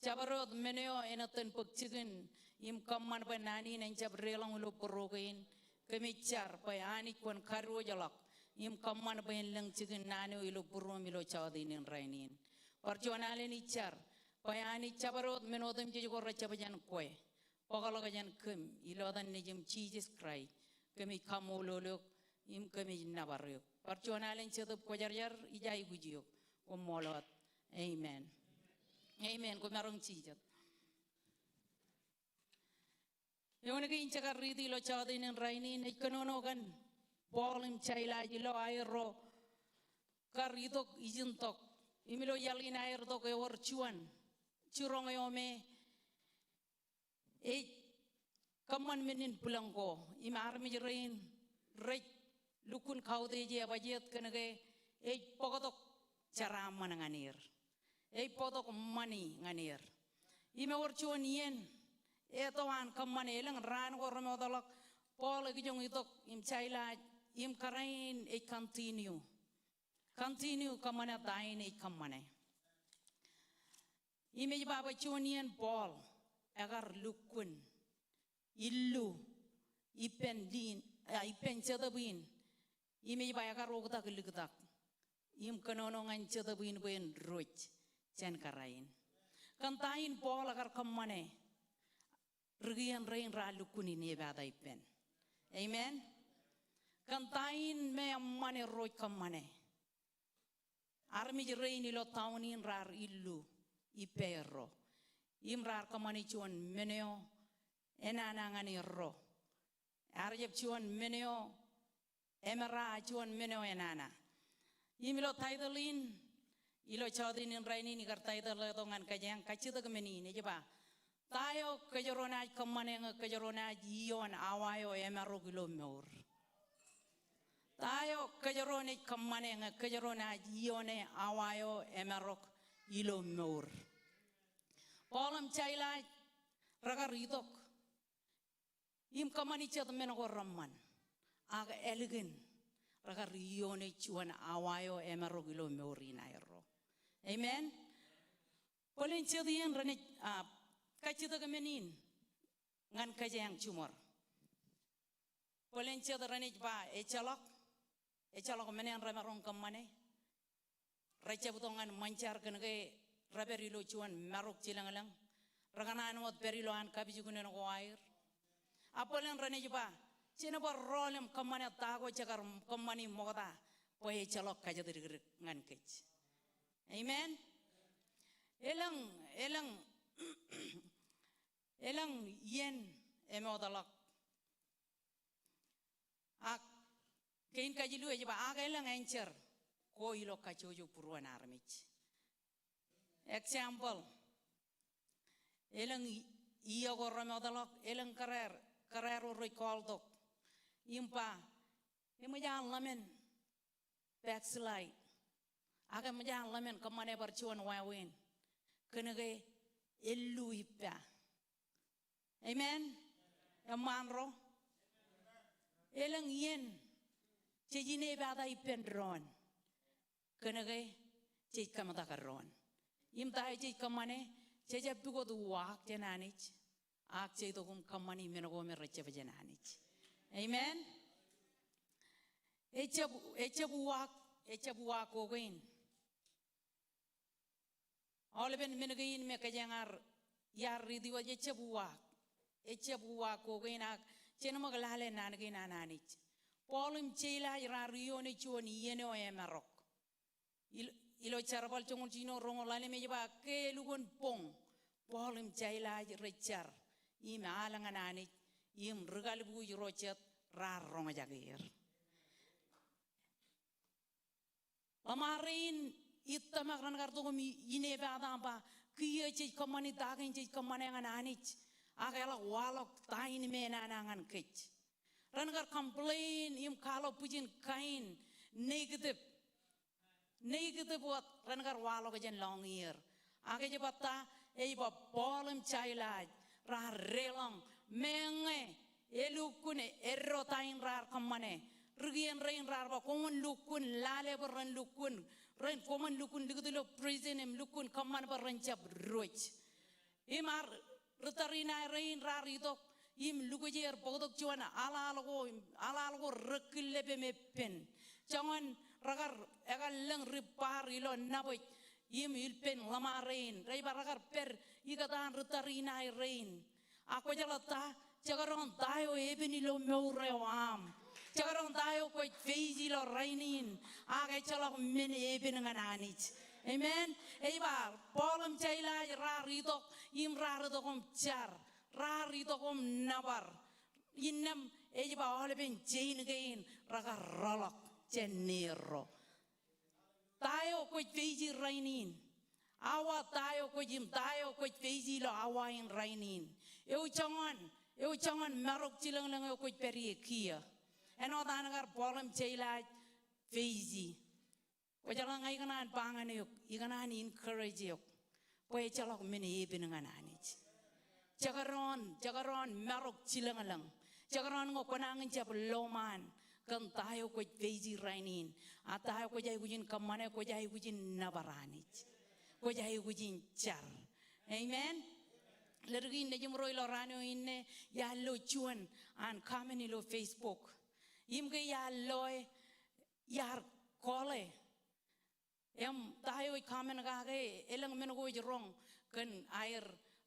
Jabarot meneo enaten pagchigen im kamman banani nang jabrelang ulo porogain kemichar bayani kon karo jalak im kamman bayan lang chigen nani ulo puro milo chawadinin rainin parjonale ni char bayani jabarot menodem jigo rachabajan kwe pagalogajan kem ilodan nejim Jesus Christ kemi kamololok im kemi nabaryo parjonale chedop kojarjar ijai gujiok komolot amen. Amen. Ko marong chijat. Yone ke incha ridi lo chadin en rainin ikonono gan polim chaila jilo aero karidok ijintok imilo yalin aero dok e wor chuan churong yome e kaman menin pulangko im armi rain rek lukun khaude je abajet kanage e pogotok charaman nganir ei podok mani nganir ime orchuan yen etoan kamane lang ran ko remodalak pol gijong itok im chaila im karain e continue kamane dain e kamane ime baba chuan yen pol agar lukun illu ipen chadabin ime baba agar ogdak ligdak im kanono ngan chadabin ben roch Jan karain kantain pol agar kamane rigian rain ralukuni ne bada ipen amen kantain me amane roy kamane armi rain ilo taunin rar illu ipero imrar kamane chuan meneo enana ngani ro arjep chuan meneo emera chuan meneo enana imilo taidalin ilo chodin in raini ni kartai dal dongan kajang kachita kemeni ne jeba tayo kajorona kamane kajorona ion awayo emaro kilo meur tayo kajorone kamane kajorona ione awayo emaro ilo meur polam chaila raga ridok im kamani chat meno ramman aga elegant raga ione chuan awayo emaro kilo meurina ero Amen. Polin chedian rani kachita kemenin ngan kajang chumor. Polin ched rani ba echalok menen ramarong kamane. Racha butongan mancar kenege raberilo chuan marok chilangalang. Raganan mot berilo an kabijugunen ko air. Apolin rani ba chena ba rolem kamane tago chakar kamani mogada po echalok kajadir ngan kech. Amen. elang yen emodalak ak kain kajilu aja ba aga elang encer ko ilo kajojo puruan armich example elang iya gorra modalak elang karer recall dok impa imajan lamen backslide aga majan lamen kamane barchuan wawin kenege elu ipa amen yamanro elang yen cejine bada ipendron kenege cej kamata karon imta cej kamane ceja bugo du wak jananich ak cej to kum kamani menogo merche jananich amen echabu wak ogain Oleben menegain me kajangar yar ridiwa echabu wak ogain ak chenama galale nanagain ananich Paulum chela rarione chuan yene o emarok ilo charbal chongon chino rongolane me jaba ke lugon pong Paulum chela rechar im alangan anich im regalbu rochet rar ronga jagir Lamarin itta magran karto mi ine bada ba kiye chej kamani dagin chej kamane ananich agala walok tain me nanangan kech Rangar complain im kalau pujin kain negative buat rangar walo kajen long year age je bata ba polem chailaj ra relong menge elukune erro tain rar kamane Rugian rain rar ba common lukun lale beran lukun rain common lukun digitulo prison em lukun kaman beran jab roach imar rutarina rain rar idok im lugujer podok chuana ala algo rekilebe me pen jangan ragar egal leng ripar ilo naboy im ilpen lama rain rai baragar per igatan rutarina rain ako jalata jagaron tayo eben ilo meurewam jagaron tayo ko feiji lo rainin aga chalak men eben ngananich amen eibar polem chaila raridok im raridok char rari tokom nabar inam ejba oleben chain gain raga rolak chenero tayo ko feiji rainin awa tayo ko jim tayo ko feiji lo awa in rainin eu changan marok chilang lang ko peri kia eno danagar polem chaila feiji ko jalang ay kanan pangan yok ikanan encourage yok po chalok meni eben ngananich Jagaron marok chilangalang jagaron ngo konangin jab loman kan tayo ko feiji rainin atayo ko jay gujin kamane ko jay gujin nabaranich ko jay gujin char amen lergin ne jumroy lo rano inne ya lo chuan an kameni lo Facebook imge ya loy yar kole em tayo kamen gage elang menogo jirong kan air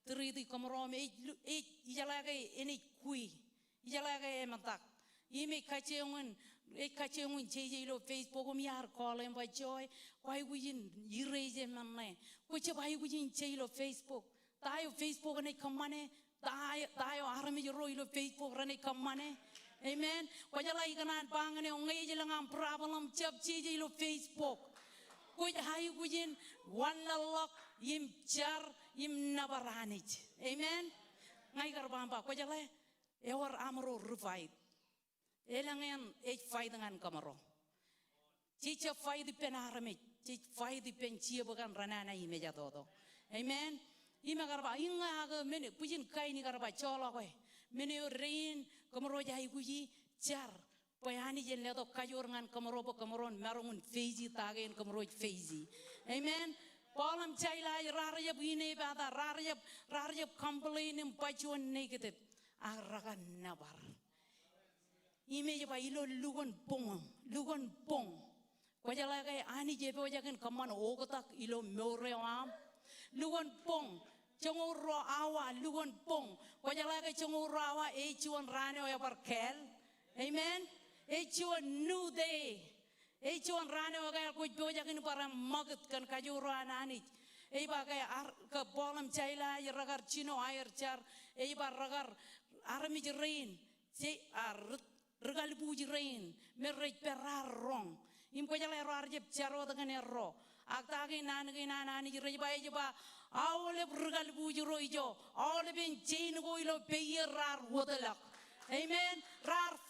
Teridi kamerom ijalage eni kui ijalage matak ime kacengun ceje lo Facebook mi har kolem ba joy kwai gujin yireje manne ko che bai gujin ceje lo Facebook tayo Facebook ne kamane tayo armi ro lo Facebook rane kamane amen ko jala ikanan pangane ngai jelang problem chap ceje lo Facebook ko hai gujin wanalok im char im nabaranich amen ngai garbamba ko jale ewar amro rufait elangen fight dengan kamaro cica fight penarme cic fight pencie bukan ranana imeja todo amen ima garba inga ga mene pujin kai ni garba cholo ko mene rain kamaro jai kuji char payani jen leto kajor ngan kamaro bo kamaron marungun feiji tagen kamaro feiji amen Palam chaila rarjab ine bada rarjab complain im pachuan negative aragan nabar ime ba ilo lugon pong ko jala kay ani jebe wajakan kaman ogotak ilo meurewam lugon pong chongoro awa lugon pong ko jala kay chongoro awa chuan rane o barkel amen chuan new day chuan rane o kay ko jakan para magat kan kajuro anani Iba kaya ke bolam caila ragar chino air char iba ragar armi jerain si regal buji rain merreit perar rong im ko jala rar jeb charo dengan ero akta ke nan ni rei ba jeba awle regal buji roijo awle ben chain go ilo peyer rar wodalak amen rar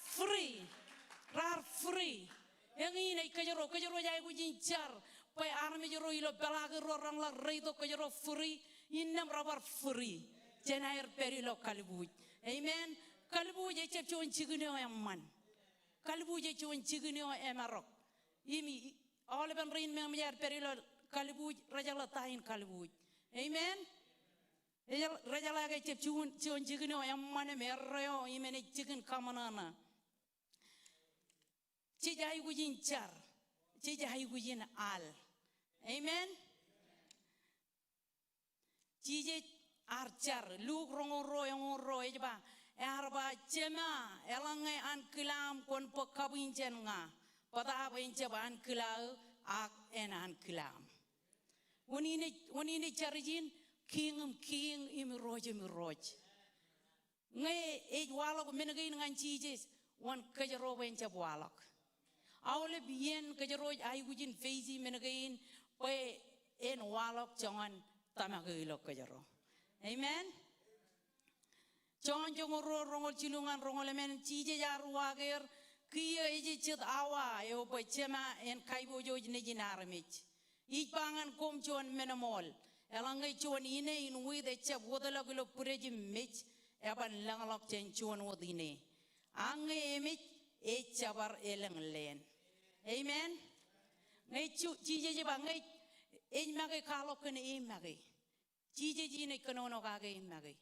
free yang ini kajero jai bujin char pai armi jero ilo belaga orang la reido kajero free innam rabar free jenair perilo kalbuj amen kalbuj e chep chon chigno emman kalbuj e chon chigno emarok imi all ben rin mem yar perilo kalbuj rajala tain kalbuj amen rajala ga chep chon chigno emman merro imene chigen kamanana cijai gujin char cijai gujin al amen cije archar luk rongoro yang ro ejba arba chema elangai an kilam kon pokabin jenga pada abin jaban kilau ak enan kilam unine charijin king im roj ngai ej walok menagain ngan cije wan kajaro ben jab walok awle bien kajaro ay gujin feizi menagain Oye, en walok jangan tamagilok kajaro. Amen. Jangan rongol cilungan rongol men cije jaruager kia ije chet awa yo boy chema en kaibo jo nejinarmich. Ipangan kom jon menamol. Elangai jon ine in with a chap wodalagilo pureji mich eban langalok chen jon wodine. Ange emich e chabar eleng len. Amen. Ngai cije je ba ngai en mage kalok ne e mage cije ji ne kono ga ge mage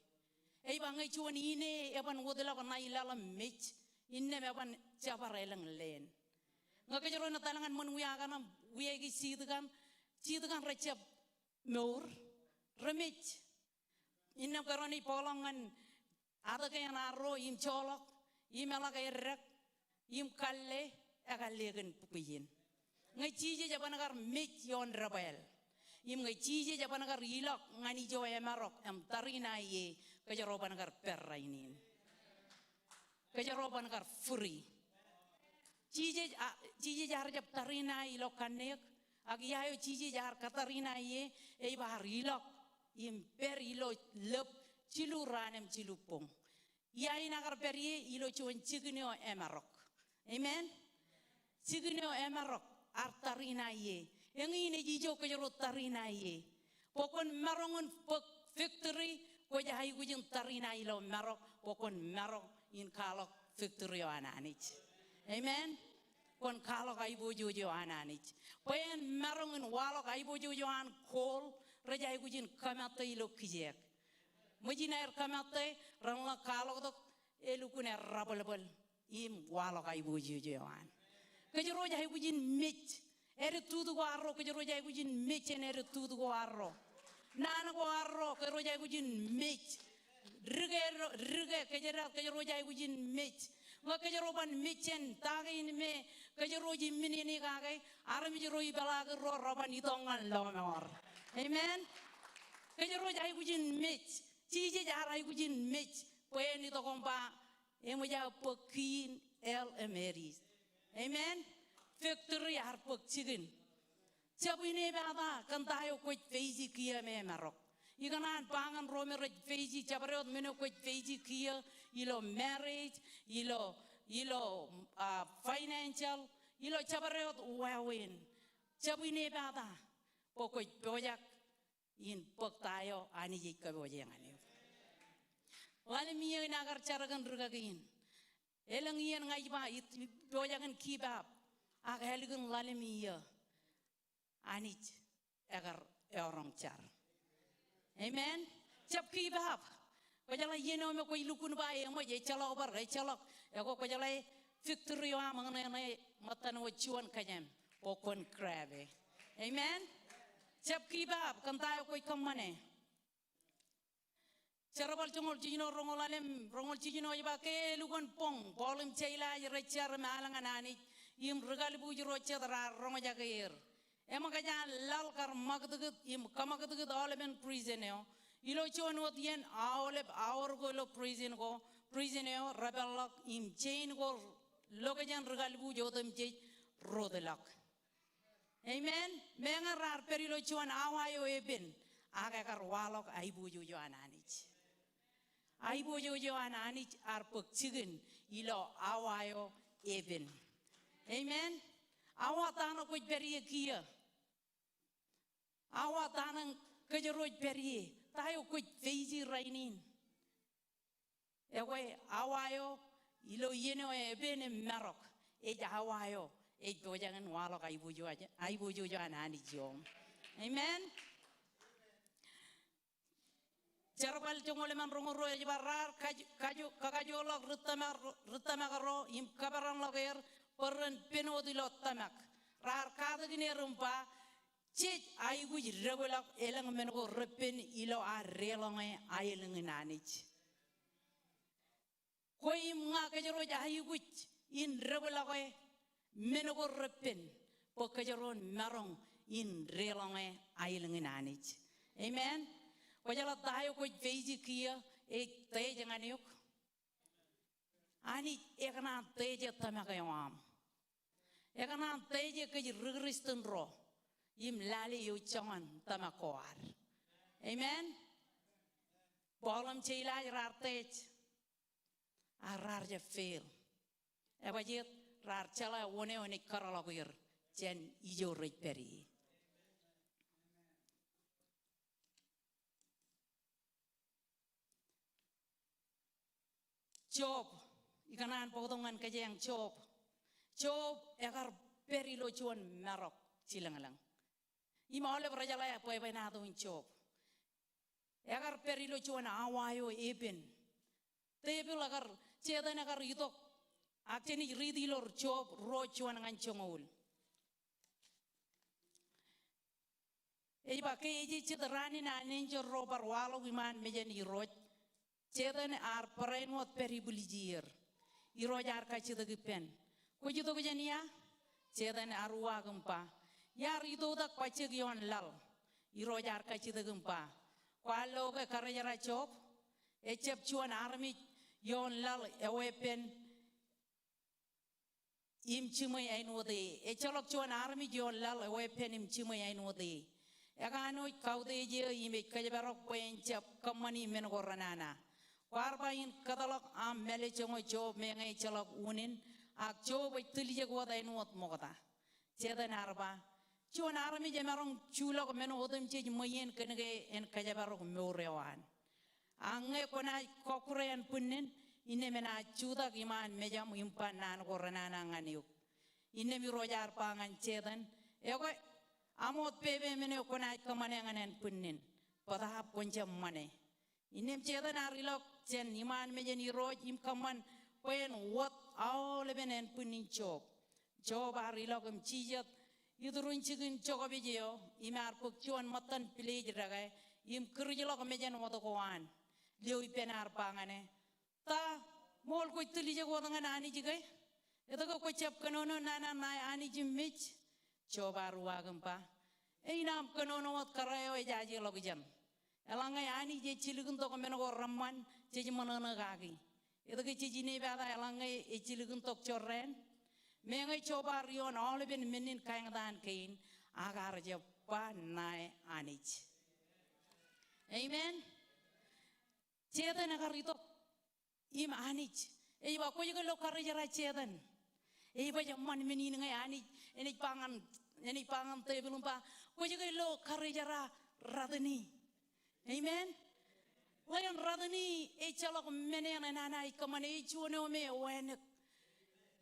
e ba ngai chuan ine e ban wodela ba nai lala mech inne me ban chabareleng len ngake jero na talangan mon wiya kana wiya gi sidgan recep meur remech inna karoni polongan ada ke na ro im cholok imela ga rek im kalle agalegen puyin ngai cije jabanagar mech yon rabel im ngai cije jabanagar ilok ngani jo emarok am tarina ye kajaro banagar perrainin kajaro banagar free cije jar jab tarina ilok kanek agi yayo cije jar katarina ye e bar ilok im per ilo lep ciluranem cilupong yai nagar perie ilo chon chigno emarok amen chigno emarok artarina ye yang ini jijo kajaro tarina ye pokon marongon victory ko jahay gujin tarina ilo marok pokon marok in kalok victory ananich amen kon kalok ay bojojo ananich poen marongon walok ay bojojo an kol rajay gujin kamata ilo kijek mujina kamata rangla kalok dok elukune rabalbal im walok ay bojojo an kajaro jahay gujin mech ere tudo guarro kajaro jahay gujin mech ere tudo guarro nana guarro kajaro jahay gujin mech rige kajaro jahay gujin mech nga kajaro ban mechen tagain me kajaro ji minini kagay arami jaro ibalaga ro roban itongan lomor amen kajaro jahay gujin mech cije jahay gujin mech poen ito kompa emo ja pokin el emeris amen victory harpok chigen chabine baba kantayo ko feiji kia me marok iganan pangan rome roj feiji chabarot meno ko feiji kia ilo marriage ilo financial ilo chabarot wawin chabine baba poko projak in poktayo ani jika bojengani wala miye nagar charagan rugagin elang iyan ngai ba it bojagan kibab aga heligun lalemiya anich agar orang char amen chap kibab ko jala yeno me ko ilukun ba e mo je chalok bar e chalok e ko jala victory wa mangane matan wo chuan kanyam pokon krabe amen chap kibab kantayo ko kamane Carabal cungol cino rongol cino iba ke lugon pong polim cila rechar malangan ani im regal buju rocha dara rongo jagair Emang kaya lal kar magdugud im kamagdugud oleben prisoneo. Ilo chuan wot yen aoleb aor go lo prisoneo rebellok im chain go lokajan regalbu jotem che rodelak. Amen. Menga rar perilo chuan awayo eben. Aga kar walok aibu jo ananich. Aibu jo ananich ar pekchigen ilo awayo eben. Amen. Awatana kuj berie kia. Awatana kajaroj berie. Tayo kuj feiji rainin. Ewe awayo ilo yeno ebene merok. Eja awayo. Ejo jangan walok aibu jo anani jom. Amen. Jarwal jongole man rongoro e barar kakajolok rutamagaro im kabaran loger peran penodilot tamak. Rar kada gini rumpa cik aibu jiragolak elang menoko repen ilo a relonge ailang nanich. Koi mga kajaro aibu in regolak menoko repen pokajaron marong in relonge ailang nanich. Amen. Wajala tayo ko feiji kia te jangan yuk. Ani ekana teje tamakayam. Ekana teje ke rigriston ro. Yim lali yu changan tamakoar. Amen. Bolam chila rar tej. Arar je fail. Ebajit rar chala one karalagir. Jen ijo peri. Job, ikanan potongan kajang Job. Job ekar perilo chuan merok silangalang. Ima ole berjala ya poe na do Job. Ekar perilo chuan awayo eben. Tebel ekar cedan ekar itok. Akjeni ridilor Job ro chuan ngan chongol. Eba ke eji cedrani na nenjo ro barwalo wiman mejeni roj. Cedan ar perenwat peribulijir. Irojar kacida gipen. Kujito kujania? Cedan arwa gempa. Yar itu dak pacik yon lal. Irojar kacida gempa. Kalau ke karajara Job, ecep cuan armi yon lal ewepen im cimai ainode. Ecolok cuan armi yon lal ewepen im cimai ainode. Ekano kaude je ime kajabarok pencap kamani menogoranana. Warbain katalok am mele chongo Job mengai chalok unin ak Job itulije goda inot mogda cedan arba chuan armi jemarong chulok meno odem che moyen kenege en kajabarok morewan ange kona kokren punnen ine mena chuda iman mejam impan nan goranana nganiuk ine mi rojar pangan cedan ego amot pebe mene kona kamane nganen punnen pada ponjam mane inem cedan arilok Jen iman mejeni roj im kaman pen what all benen punin Job. Job arilok im cijat idurun cigin Job bijeo imar pukcuan matan pilih jeragai im kerjelok mejen wotokoan liu ipenar pangane ta mol ko tuli jago dengan ani jigai itu ko cep kenono nana nai ani jimmich Job arwa gempa inam kenono wat karayo jaji log jam elangai ani je cilugun to menogo ramman je manana gagi itu ke cini bada elangai cilugun to corren mengai coba rion oleben menin kaing dan kain agar je panai anich amen cedan agar itu im anich ba ko juga lo karjara cedan ba jaman menin ngai anich ini pangan te belum pa ko juga lo karjara radani amen. Layan radani echalok menen nana ikamane chuone ome wenek.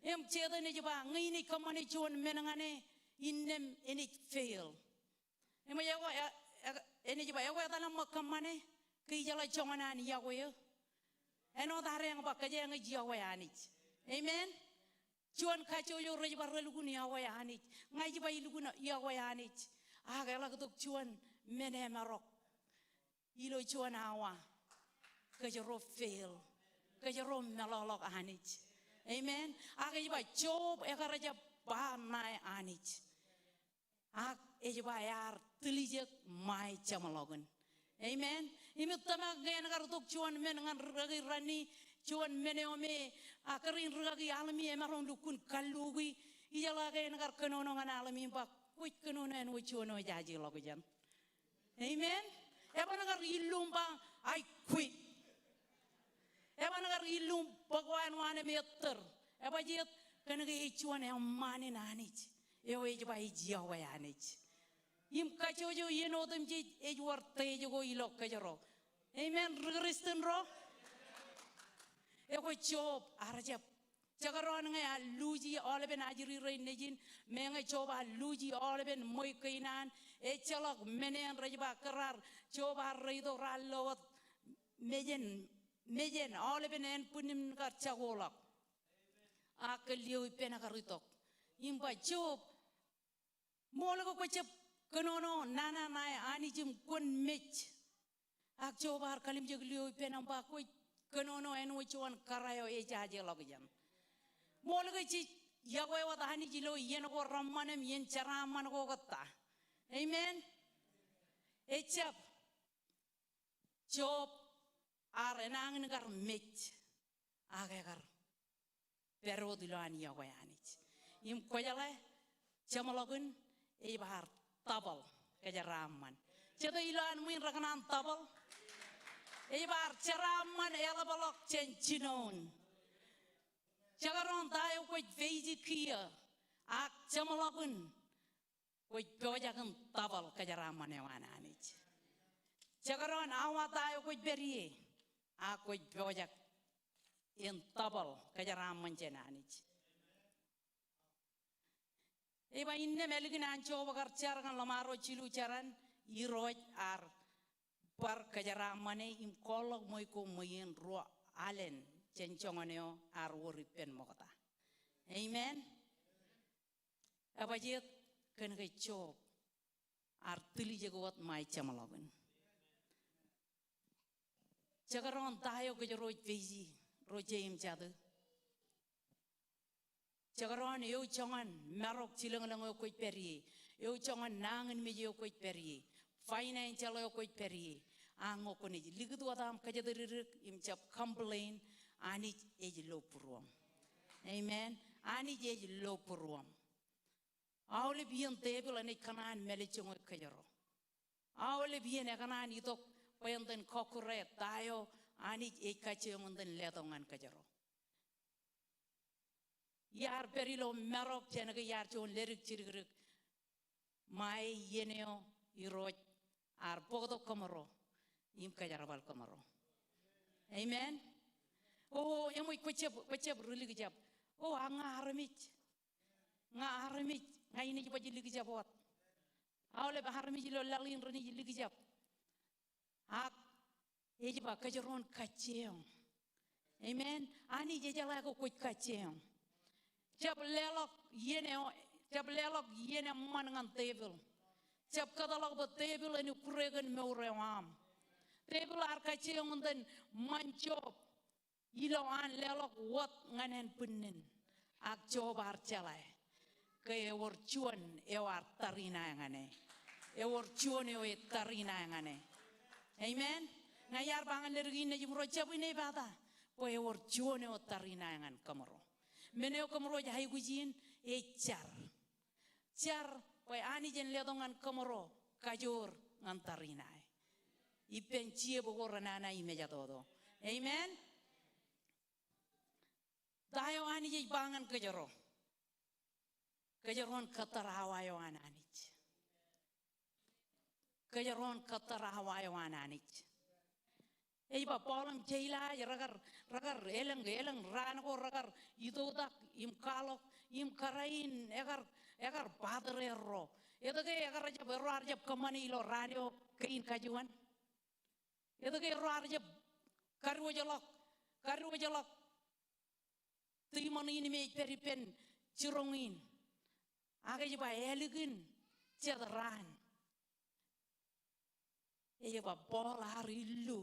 Em cheda ne jaba ngini kamane chuon menangane innem eni fail. Em yawa eni jaba yawa dalam makamane ki jala chongana ni yawa yo. Eno dare yang bakaje yang jawa anich. Amen. Chuon kacho yo rejaba relugun yawa anich. Ngai jaba ilugun yawa anich. Agala ketuk chuon mene marok. Ilo chuan awa kajaro fail kajaro melalok anich amen aga iba Job ekaraja ba mai anich ak bayar telijek mai chamalogun. Amen. Imi tama gayan gar tok chuan men ngan ragi rani chuan meneome akarin ragi alami emaron dukun kalugi ijala gayan gar kenono ngan alami ba kuit kenono en chuano jaji logujan. Amen. Eba nagar ilum ba ai kuit. Eba nagar ilum bagwan wane meter. Eba jet kena ga chuan en mane nanich. Ewe ejba ijiawa yanich. Im kachojo yeno dem je ejwar tejo ilok kajaro. Amen. Kristen ro. Eko job arajap. Jagaron nga luji oleben ajiri rein nejin menga coba luji oleben moy kainan e chalok menen rajba karar coba reido rallot mejen oleben en punim kar chagolak akeliu pena karitok imba job molago kocep kenono nana nai anijim kun mech ak coba kalim jegliu pena ba koy kenono en wichuan karayo e jaje logjan Molga chi yagoy wa tahani jilo yen ko rammanem yen charaman ko gatta. Amen. Echap job ar enang ngar mech agar pero dilan yagoy anich. Im koyale chamalogun e bahar tabal kajaraman. Chado ilan muin rakanan tabal e bahar charaman elabalok chenchinon. Jagaron tayo ko'y veji kia, ak chamalagun, ko'y pewajakan tabal kajaraman ewan anich. Jagaron awa tayo ko'y beriye, ak ko'y pewajak in tabal kajaraman jen anich. Iba inne meligin ancho bakar carangan lamaro cilu caran iroj ar par kajaramane im kolok moy ko moyen ro alen. Cenconganeo arwuri pen mokata. Amen. Apa jet kan ke job artili jagot mai chamalogun. Jagaron tayo ke roj veji rojem jadu. Jagaron eu congan marok cilang koit peri. Eu congan nangan meje koit peri. Financial koit peri. Ango koni ligitu adam kajadirik imcap complain. Ani ej lo puruam. Amen. Ani ej lo puruam. Aule bian table ane kanan melichong kajaro. Aule bian kanan itok payanten kokure tayo ani ej kachong den letongan kajaro. Yar perilo merok jana ke yar chon lerik chiririk. Mai yeneo iroj ar podo komoro im kajarabal komoro. Amen. Oh, yang mau kecep ruli kecap. Oh, ngaramit, ngaini cepat jadi kecap buat. Awalnya baharamit lo lalin rani jadi kecap. Ak, cepat kejeron kacang. Amen. Ani jejala aku kuat kacang. Cep lelok yene mangan table. Cep katalog buat table ini kuregan meurewam. Table ar kacang dan mancop. Iloan lelok wat nganen punin ak cobar calai ke ewor cuan ewar tarina ngane ewor cuan ewe tarina ngane amen ngayar bangan lergi ne jumro cabu ne bata po ewor cuan ewe tarina ngan kamero meneo kamero jahai gujin car po ani jen ledongan kamero kajur ngan tarina ipen cie bogor nana imeja todo amen. Tayo ani jay bangan kajaro. Kajaron katarahawayo ananich. Kajaron katarahawayo ananich. Iba polang jayla ragar eleng ranako ragar itudak im kalok im karain egar padrero. Itu ke egar aja beru arjab kemana ilo radio kein kajuan. Itu ke ro arjab karu jalok. Timon ini me peripen cirongin. Aga jiba elegin cedran. Jiba bol harilu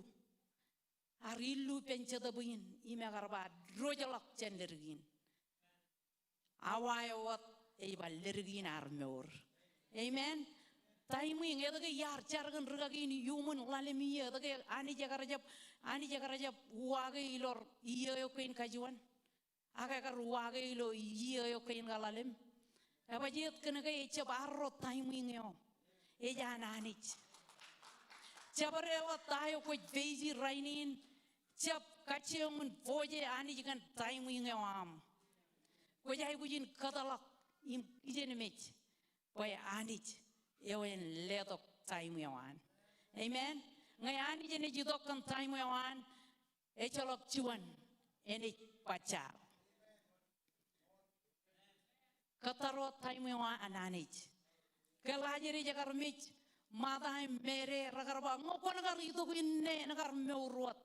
pen cedabuin ime garba rojalok cendergin. Awai wat jiba lergin armeur. Amen. Time yang itu ke yar cargan regagi ini human lalu miya itu ke ani jaga rajab wage ilor iya yo kain kajuan aga kar wage ilo iya yo kain galalem apa jiat kena ke echa barro time yang yo eja ananich Cabarelo tayo ko vezi rainin cap kaciumun voje ani jikan time yang yo am ko jai bujin katalak im ijen mech boy anich Ewen letok time yawan. Amen. Ngayani jene jidok kan time yawan. Echolok cuan. Ene pacar. Kataro time yawan ananich. Kelajari jakar mich. Madai mere ragarba. Ngoko nagar itu inne nagar meuruat.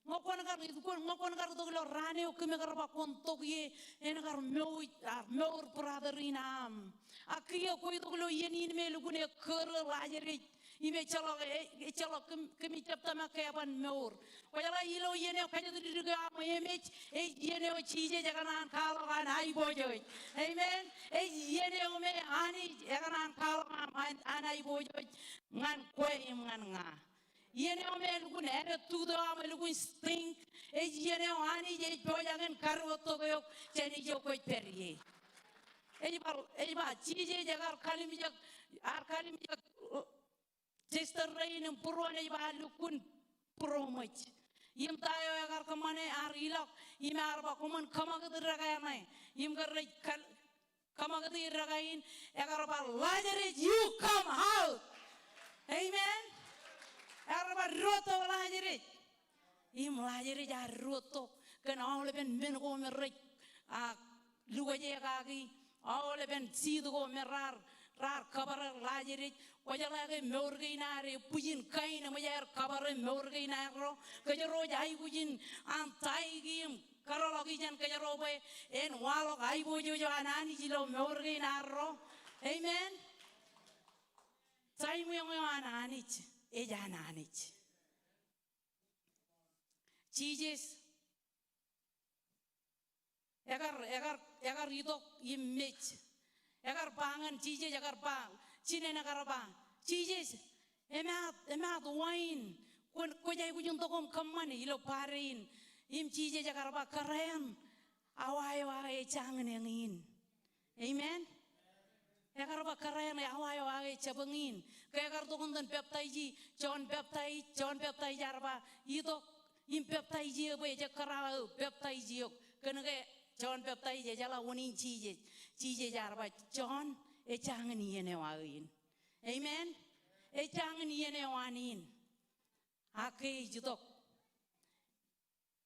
Ngoko nagar itu lo rane o kumegarba kontok ye. Enagar meur brother-in-am. Akhirnya kau itu kalau ini melukune kerja lajari, ini celok kami cipta makai apa meur. Kalau ilo ini kerja tu juga memech, ini cije jangan kalau kan ai bojoi, amen. Ini ome ani jangan kalau anai bojoi, ngan kue ngan nga. Ini ome lukune ada tudo ame lukune stink, ini ani jadi bojangan karuto koyok jadi jokoi periye. Ejba cije jagar kalimijak sister rain purwan ejba lukun promach yim tayo agar kamane ar ilok yim arba kuman kamag diragayamay yim garray kamag diragayin agar ba Lazarus you come out amen agar ba roto Lazarus yim Lazarus ja roto kan awle ben ko merrek lugaje kagi awle ben sidu ko merar kabar Lazarus wajalage meurgainare pujin kaina majar kabar meurgainaro kajaro jai pujin antaigim karologi jan kajaro be en walok ai bojo anani jilo meurgainaro amen sai mu yang ananich ejananich Jesus Egar itu image, egar pangan cije egar pang, cine egar pang, cije emat wine, ko jai kujung tokom kamane ilo parin, im cije egar pang keren, awai cangen yang in, amen. Egar pang keren awai cabengin, kayak egar tokom dan baptisi, John baptisi jarba, itu im baptisi apa aja kerau baptisi yok, kena kayak John baptisi jala unin cije jarba John jangan iene wain amen jangan iene wanin ake jidok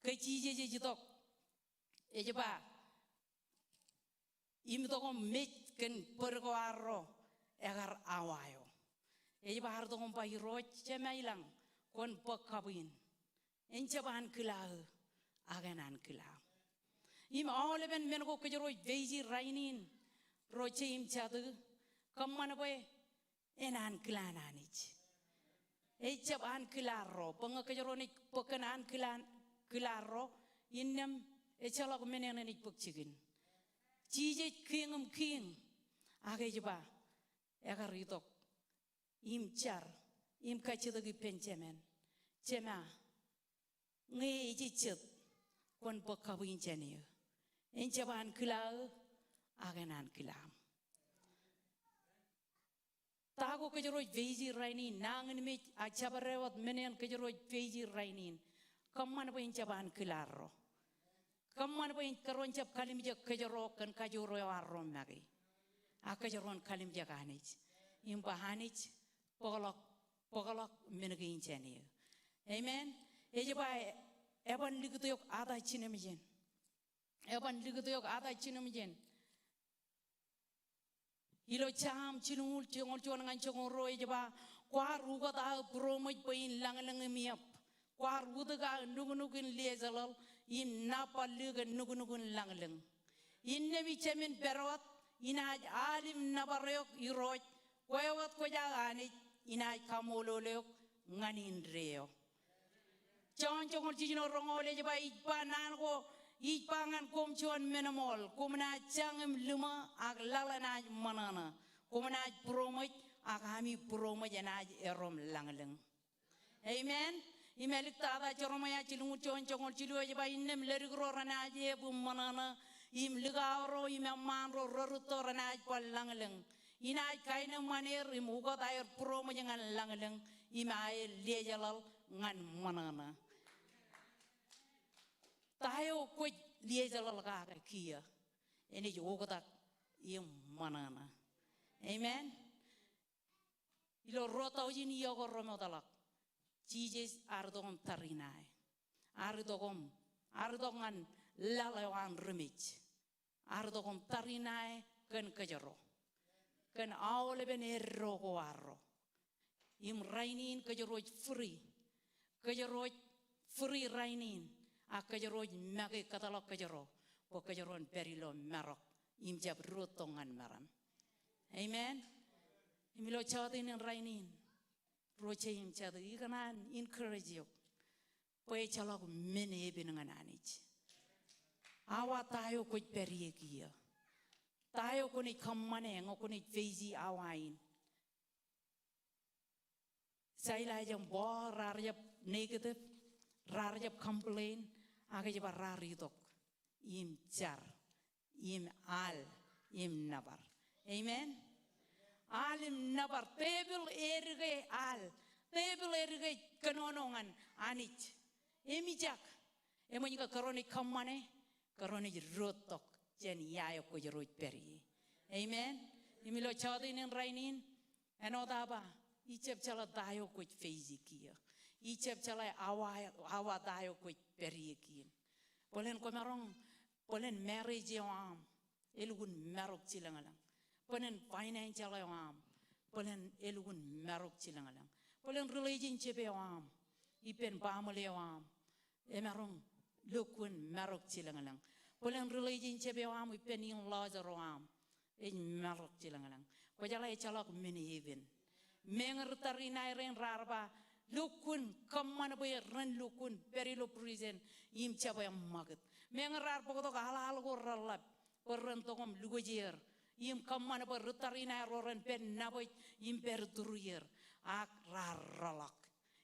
ke cije jidok jeba im tokom met ken pergoaro egar awayo jeba har tokom pa hiroj cemailang kon pakabin encaban kelah aganan kelah Im awle ben menko kejero veji rainin roche im chadu kamana boy enan klananich echab an klaro panga kejero ni pekanan klaro innem echalok menen ni pukchigin chije kingum king age jeba egar ritok im char im kachido gi penchemen chema nge ichet kon pakawin chaniyo encaban kelau agenan kelam tago kejeroj veji rainin nangen me acabarewat menen kejeroj veji rainin kaman po encaban kelaro kaman po karoncap kalimja kejero kan kajoro warrom nagi akajeron kalimja kanich imbahanich pokolok menegi inceni amen ejeba eban ligito yok ada chinemjen Eban ligito yok ada chinemjen ilo cham chinul chongol chon ngan chongol roe jeba kwa ruga ta promoj pain lang miap kwa ruga ga nugunugin lezalal in napa liga nugunugin lang inne bi chemin perot inaj alim nabarok iroj kwewat ko jagani inaj kamololok nganin reo chongol chino rongole jeba ipanan ko ipangan kom chuan menamol kumna changem luma ag lalana manana kumanaj promoj agami promoj anaj erom langleng. Amen. Imelik tada joromaya cilungu chongol cilu aja ba innem lerigro ranaje bumanana im ligaro imammanro roruto ranaj pal langleng. Inaj kaina manir imugo dair promoj ngan langleng imae lejalal ngan manana. Tayo kuj lejalal kaga kia. Ini jogodak im manana. Amen. Ilo rota ujin yogo romodalak. Jesus ardogom tarinai. Ardogom lalawan remich. Ardogom tarinai ken kajaro. Ken awle ben errogo arro. Im rainin kajaroj free. Kajaroj free rainin. A kajaroj magi katalak kajaro. Po kajaron perilo marok. Im jab rotongan maram. Amen. Imilo chadin rainin. Roche im chadu ikanan encourage you. Poe chalak mene binangan anich. Awa tayo kuj periekia. Tayo kunit kamane ngo kunit fezi awain. Saila jam bo rarjap negative, rarjap complain, aga jaba raridok. Im jar, im al, im nabar. Amen. Alim nabar tebel erge al, tebel erge kanonongan anich. Emijak, emonika karoni kamane, karoni rotok, jen yayo ko jeroj peri. Amen. Imilo chadin rainin, enodaba. Icep chala dayo ko feizikia. Icep chala awa dayo ko perikin. Polen komerong, polen marriage yam, elugun marok chilangalang. Polen financial yam, polen elugun marok chilangalang. Polen relationship yam, ipen family yam, emerong lukun marok chilangalang. Polen relationship yam, ipen yung laws yam, marok chilangalang. Kojala echalak mini even. Mengar tarina ren rarba lukun kamman boy ren lukun perilo prison im chaba magat mengar rar pokoto halal go ralap porren togom lugojer im kamman boy rutarina roren pen naboy im per duruyer ak raralak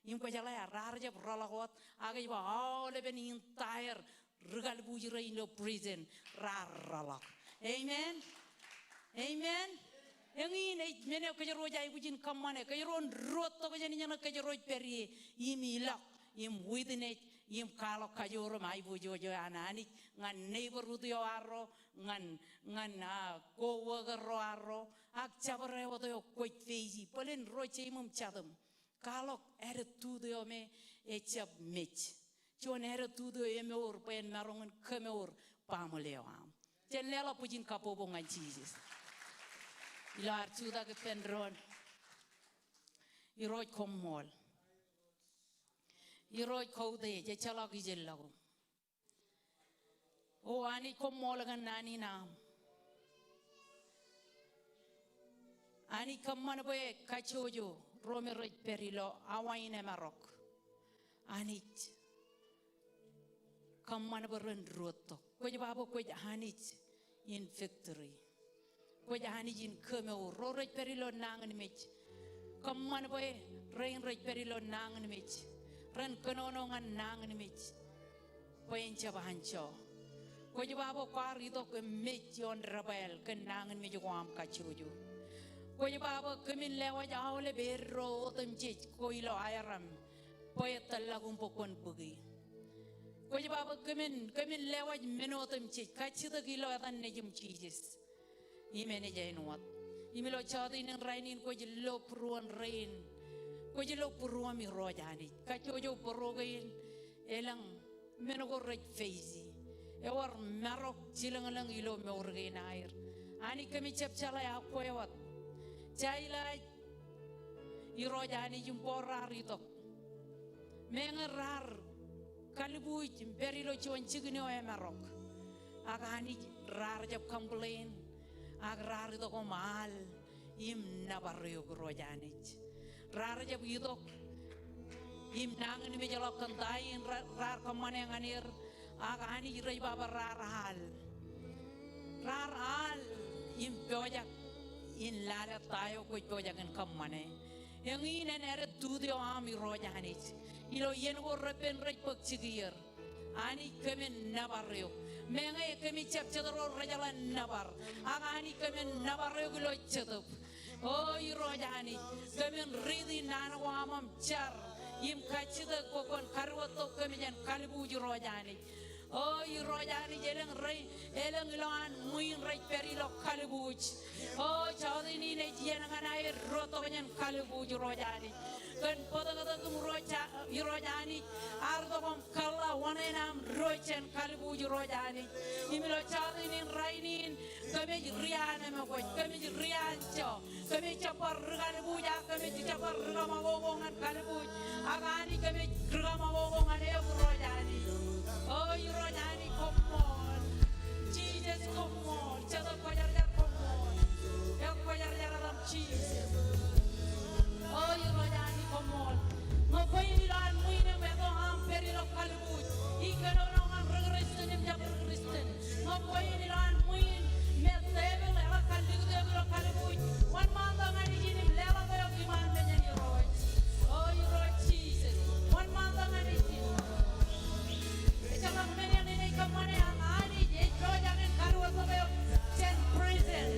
im ko jala rar jab ralagot aga ba all ben entire regal bujira in lo prison raralak. Amen. Amen. Yang ini mene kajaroj ay bujin kamane kajaron roto kajani nyana kajaroj peri imilak im witness im kalo kajoro mai bujojo anani ngan neighborhood yo arro ngan coworker ro arro ak chabare woto yo koit feiji polen roche imum chadam kalo attitude yo me echap mech chon attitude yo me or pen marongen kemeor pamoleam chen lela bujin kapobo ngan Jesus. Ilo archuda ke penron. Iroj komol. Iroj kaude je chalak ijellago. O ani komol gan nani nam. Ani kamman boye kachojo rome roj perilo awaine marok. Anich kamman boren roto. Koje babo koje anich in victory. Kojahani jin kemeu roroj perilo nangan mech kamman boy rain roj perilo nangan mech ran kanonongan nangan mech poin chabancho kojababo kwari to ke mech yon rabel kan nangan mech kwam kachuju kojababo kemin lewa jawle berro temchech koilo ayaram poy talagum pokon pugi kojababo kemin lewa menotem chech kachita kilo atan nejum Jesus. Imene jainuat. Imelo chadin rainin ko jelo pruan rain. Ko jelo pruan mi rojani. Kachojo porogain elang menogo rej feizi. Ewar marok jilangalang ilo me orgain air. Ani kami chapchala ya koewat. Chaila irojani jumpora ritok. Mengerar kalibuj berilo chuan chigino e marok. Agani rar jab complain. Agrar itu komal im nabaryo grojanich rar jab itu im nangan mi jalok kantain rar kamane nganir agani rai baba rar hal im bojak in lada tayo ko ito jangan kamane yang ini nere tudio ami rojanit ilo yen go repen rek pek sigir ani kemen nabaryo menga kemi chap chadro rajalan nabar ani kemen nabaryo gulo chatup oh irojani kemen ridi nana wamam char yim kachida kokon karwato kemen kalbu irojani oh irojani jeleng rei eleng ilan muin rei perilo kalbuj oh chawdini ne jenangan air roto kemen kalbuj irojani kan pada kata kumroja irojani ardo kom kala wanenam rochen kalbuj irojani imilo chawdini rainin kami riana me koy kami riancho kami chapar kalbuja kami chapar magogongan kalbuj agani kami magogongan e irojani oh irojani come on Jesus come on chado koyar come on ya koyar dalam Jesus oh irojani come on ngoy ni lan muine me do am perilo kalbuj ikano am regristen em jab regristen ngoy ni lan muine me tebe lela kalbuj de kalbuj wan manda ngani jini lela do iman menyani roj oh iroj Jesus wan manda ngani jini echamang menyani nei kamane angani je rojangen karwa sabe chen prison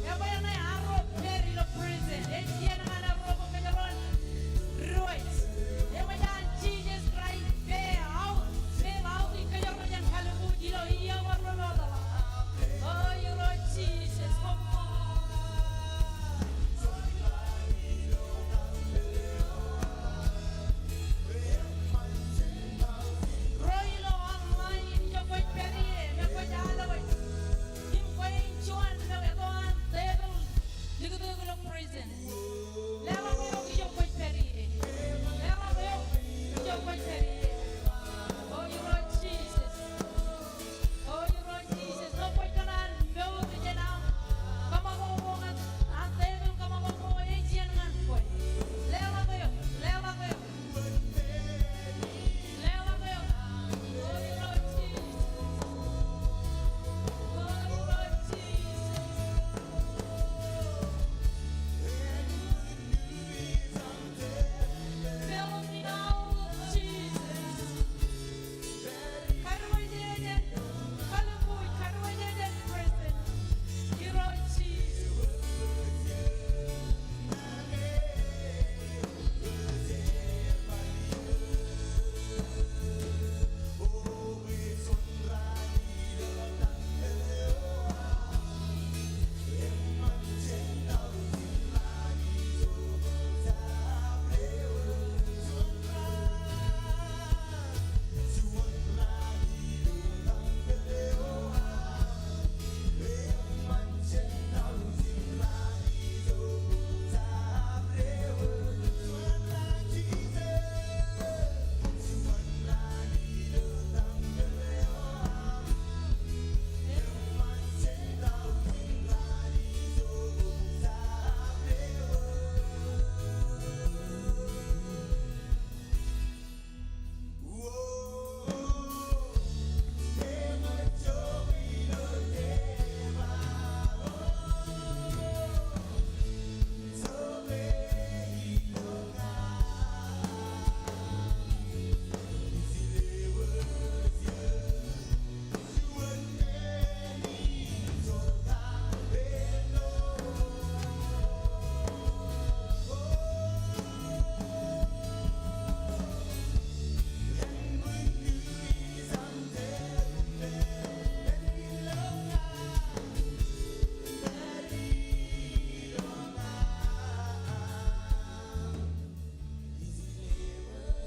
ya bayana aro perilo prison e tiena ngana robo kejaron roj e bayan Jesus Christ be out ikejaron kalbuj ilo iya warno dala oh iroj Jesus come on Roilo online yo voy perie me voy a la voy im voy chuan me voy a table digo lo prison leva yo voy perie leva yo voy perie oh you Lord Jesus no voy ganar no te llena como bongan a table como bongo e llenan voy leva yo oh you Lord Jesus fill me now Jesus karwajeden kalbuj karwajeden prison you Lord Jesus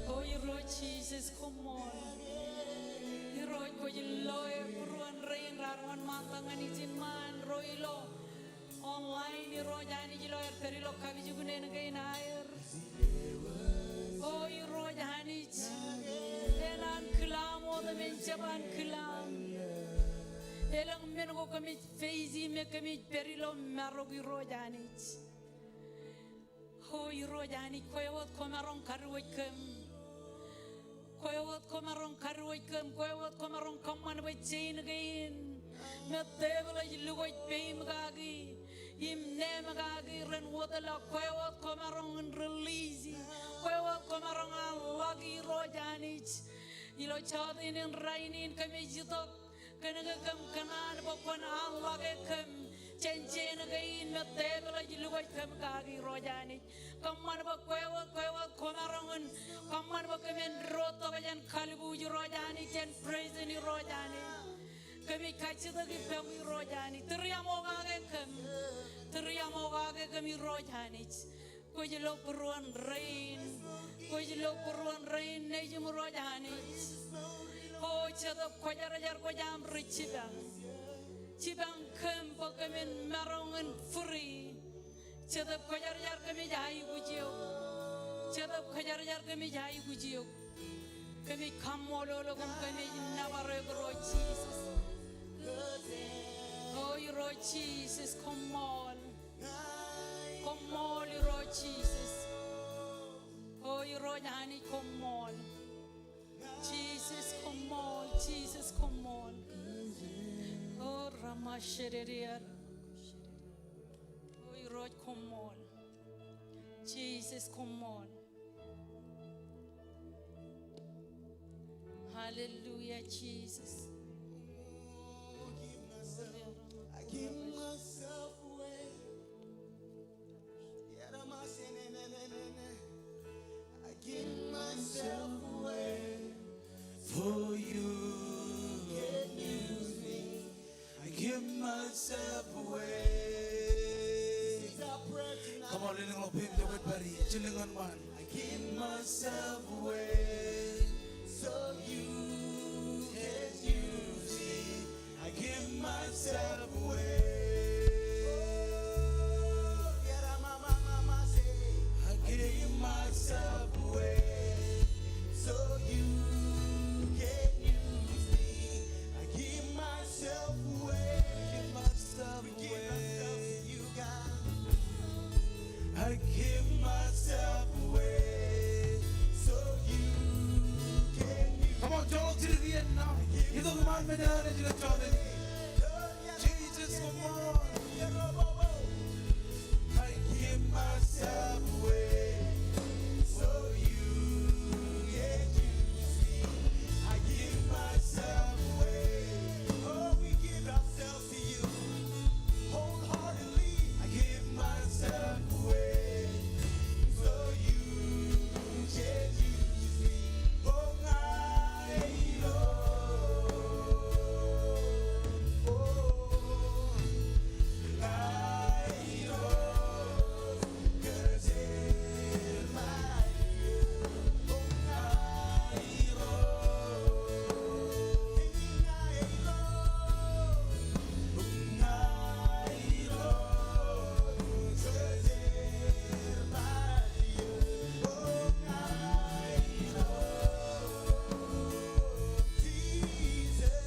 oh you Lord Jesus come on iroj ko jilloy puruan rein raruan matangan izin man roilo online irojani jilloy perilo kavi jugune ngai nair oh irojani elan kelam oda mencaban kelam elang mengo kami feizi me kami perilo marog irojani oh irojani koyot komarong karwekem koyot komarong karwekem koyot komarong kaman bacain gain me tebla jilugoy peim gagi Im name gagiren wodala kwewat komarong release. Kwewat komarong lagi rojanich. Ilo chadin in rainin kami jitok. Kanagam kanan bakwan lagi kam. Chen again met tebla jiluwat kam gagi rojanich. Kaman bakwewat komarong. Kaman bakamen roto bajan kalibu rojanich and praise ni rojanich. Kami kacita ki pemi rojani, teriamo gage kami rojani. Kau jelo peruan rain, nejum rojani. Oh cita kau jar kau jam cibang kempo kami merongan free. Cita kau jar kami jai bujiok, kami kamololo kami nabarek Jesus. Oh, you Lord Jesus, come on, you Lord Jesus. Oh, you Lord honey, come on, Jesus, come on. Oh, Ramasheriya. Oh, you Lord, come on, Jesus, come on. Hallelujah, Jesus. I give myself away. I give myself away for you. Can use me. I give myself away. Come on, little of him, the buddy, chilling on one. I give myself away so you can use me. I give myself away. I give myself away so you can use me. I give myself away. You God. I give myself away So you can use. Come on, Joel, to the end now. You don't mind me down into the Jordan. Jesus, come on. I give myself away So you can use me. I give myself away. Oh, we give ourselves to you wholeheartedly. I give myself away So you can use me. Oh, my Lord. Oh, my Lord. 'Cause in my oh, my Lord. In my Lord. 'Cause in my oh, my Lord. Jesus.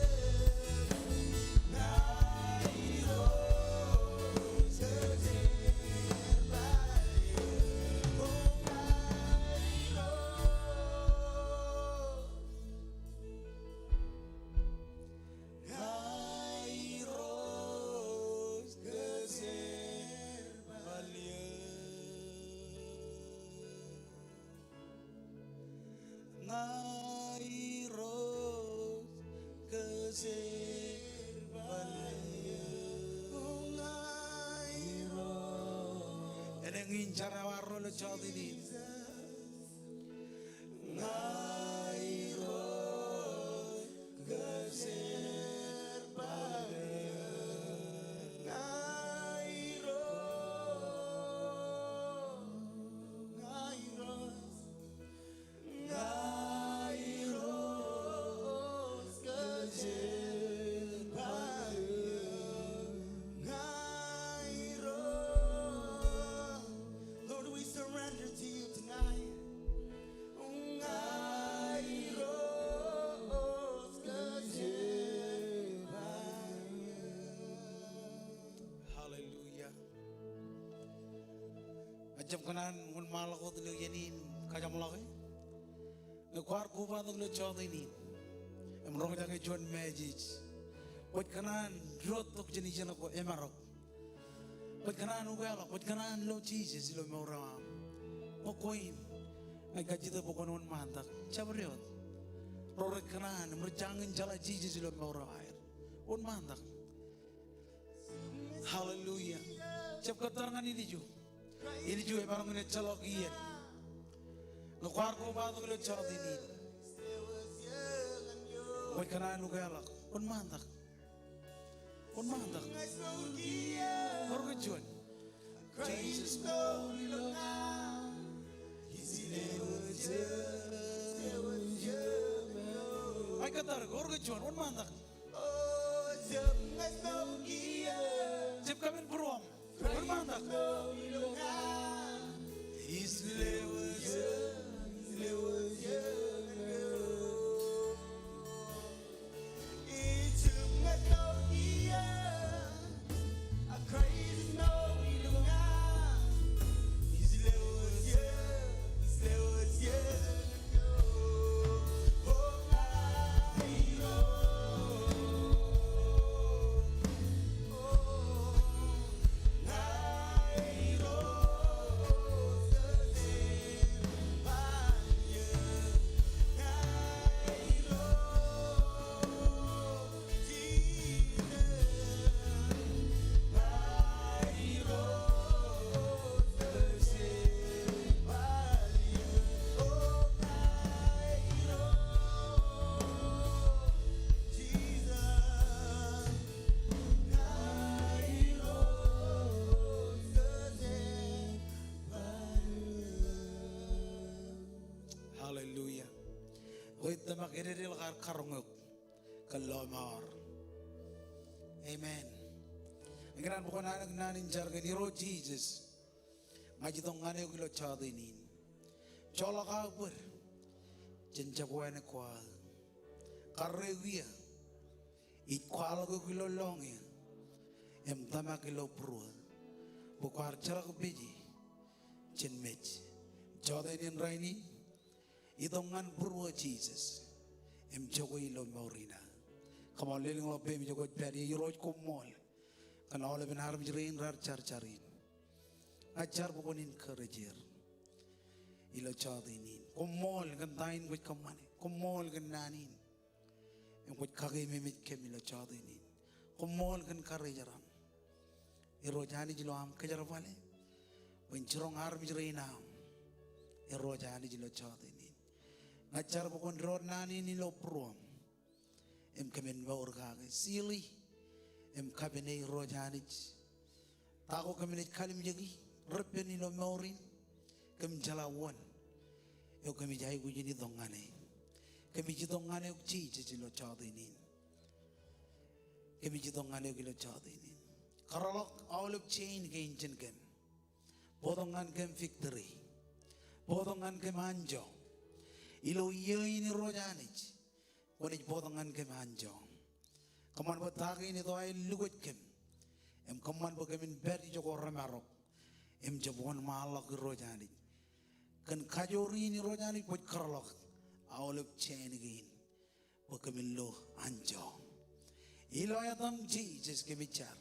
And then in Jarawaro, the child in Lord, we surrender to you tonight. Hallelujah. Ajam kanan mun malako tulu yanin kajam laki. Ngekwar kuba tulu child ini. Emrong jange John Magic. Wat kanan rotok jenis jana ko emarok. Wat kanan ugala, wat kanan lo Jesus lo maura. Mo koin. Ay kajita po konon mantak. Chabriot. Roret kanan merjangin jala Jesus lo maura air. On mantak. Hallelujah. Cep keterangan ini ju. Ini ju barang ini celok iya. Ngekwar ko ba to lo celok ini. Wat kanan ugala. On mantak. On mantak. Baru kejuan. Jesus ay katar baru kejuan. On mantak. Cep kamen peruang. On mantak. Hallelujah. Wait the makiril karungok kalomar. Amen. Ngran bukan anak nanin jarga ni ro Jesus. Ngaji tong ngane ko lo chadinin. Chola ka ber. Jenja ko ane kwal. Karewia. It kwal ko kilo longi. Em tama kilo pro. Bukwar chara ko beji. Chen mech. Chadinin raini. Idongan purwa Jesus. Em jogo ilo maurina. Come on, living of baby jogo peri yuroj kumol. Kan all ben harm jirin rar charin. Ajar bukan encourager. Ilo chadinin. Kumol kan tain wit kamane. Kumol kan nanin. Em wit kage memit kem ilo chadinin. Kumol kan karejaram. Iro jani jilo am kejar vale. Wen chirong harm jirina. Iro jani jilo chadinin. Ngajar bukan road nani ni lo prom. Em kamen baur kage sili. Em kabene rojanich. Tako kamen kalim jagi. Repen ni lo maurin. Kem jalawan. Yo kami jai kujini dongane. Kami jidongane ukci lo chadinin. Kami jidongane ukilo chadinin. Karalok awaluk chain gain jen kem. Potongan kem victory. Potongan kem anjo. Ilo ini rojanich. Wanich potongan kem anjo. Kaman batagi ni to ay lugot kem. Em kaman bo kemin berdi joko ramarok. Em jabon malak rojanich. Kan kajori ni rojanich pot karlok. Awaluk chain again. Bo kemin lo anjo. Ilo ayatam Jesus kemichar.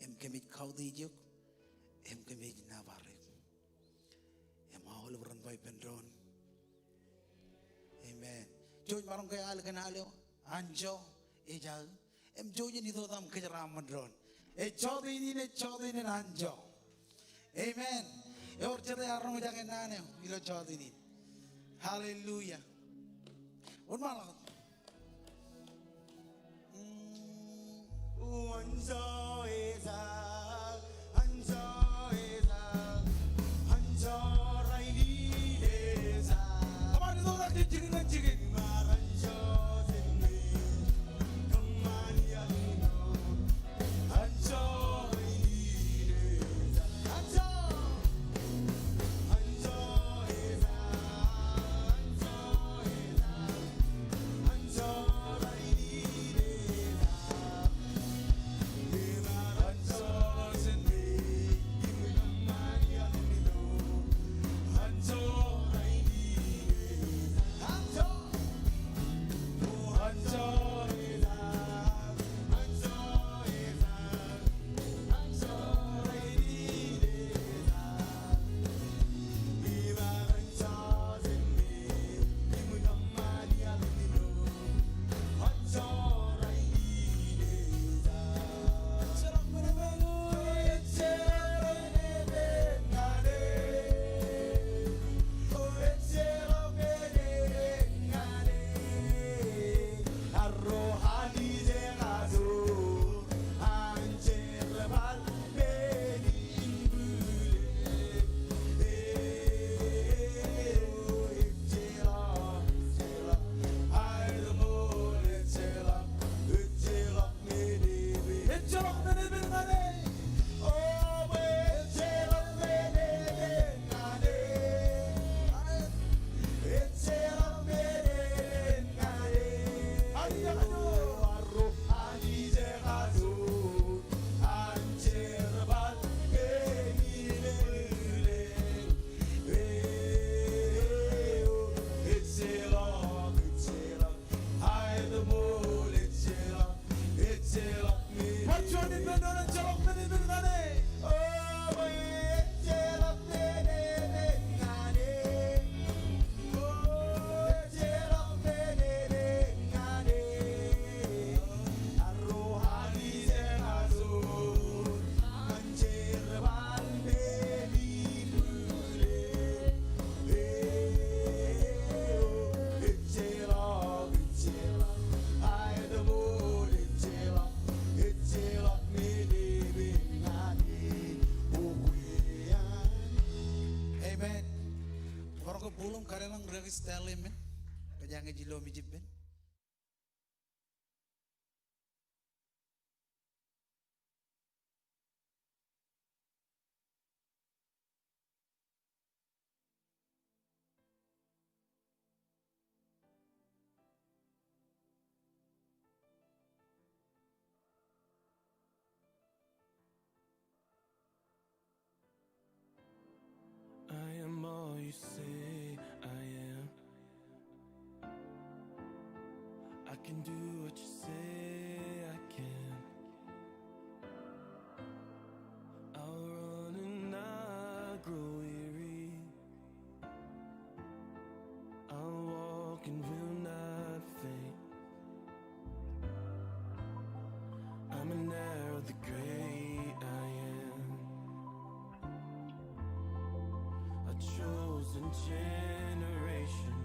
Em kemit kau dijuk. Em kemit nabarek. Em awal berantai pendron. Amen. Joj marong kaya al kanalo anjo ejal em joje ni to tam kejaram mandron e chodi ni anjo. Amen. E or chete arong jagen nane ilo chodi ni. Hallelujah. Un malak. Anjo ejal anjo raini ejal. Kaman ito na jigin. Anjo ki style men. Kajang jilo mi jibben. I am all you say I am. I can do what you say I can. I'll run and not grow weary. I'll walk and will not faint. I'm an heir of the great I am, a chosen generation.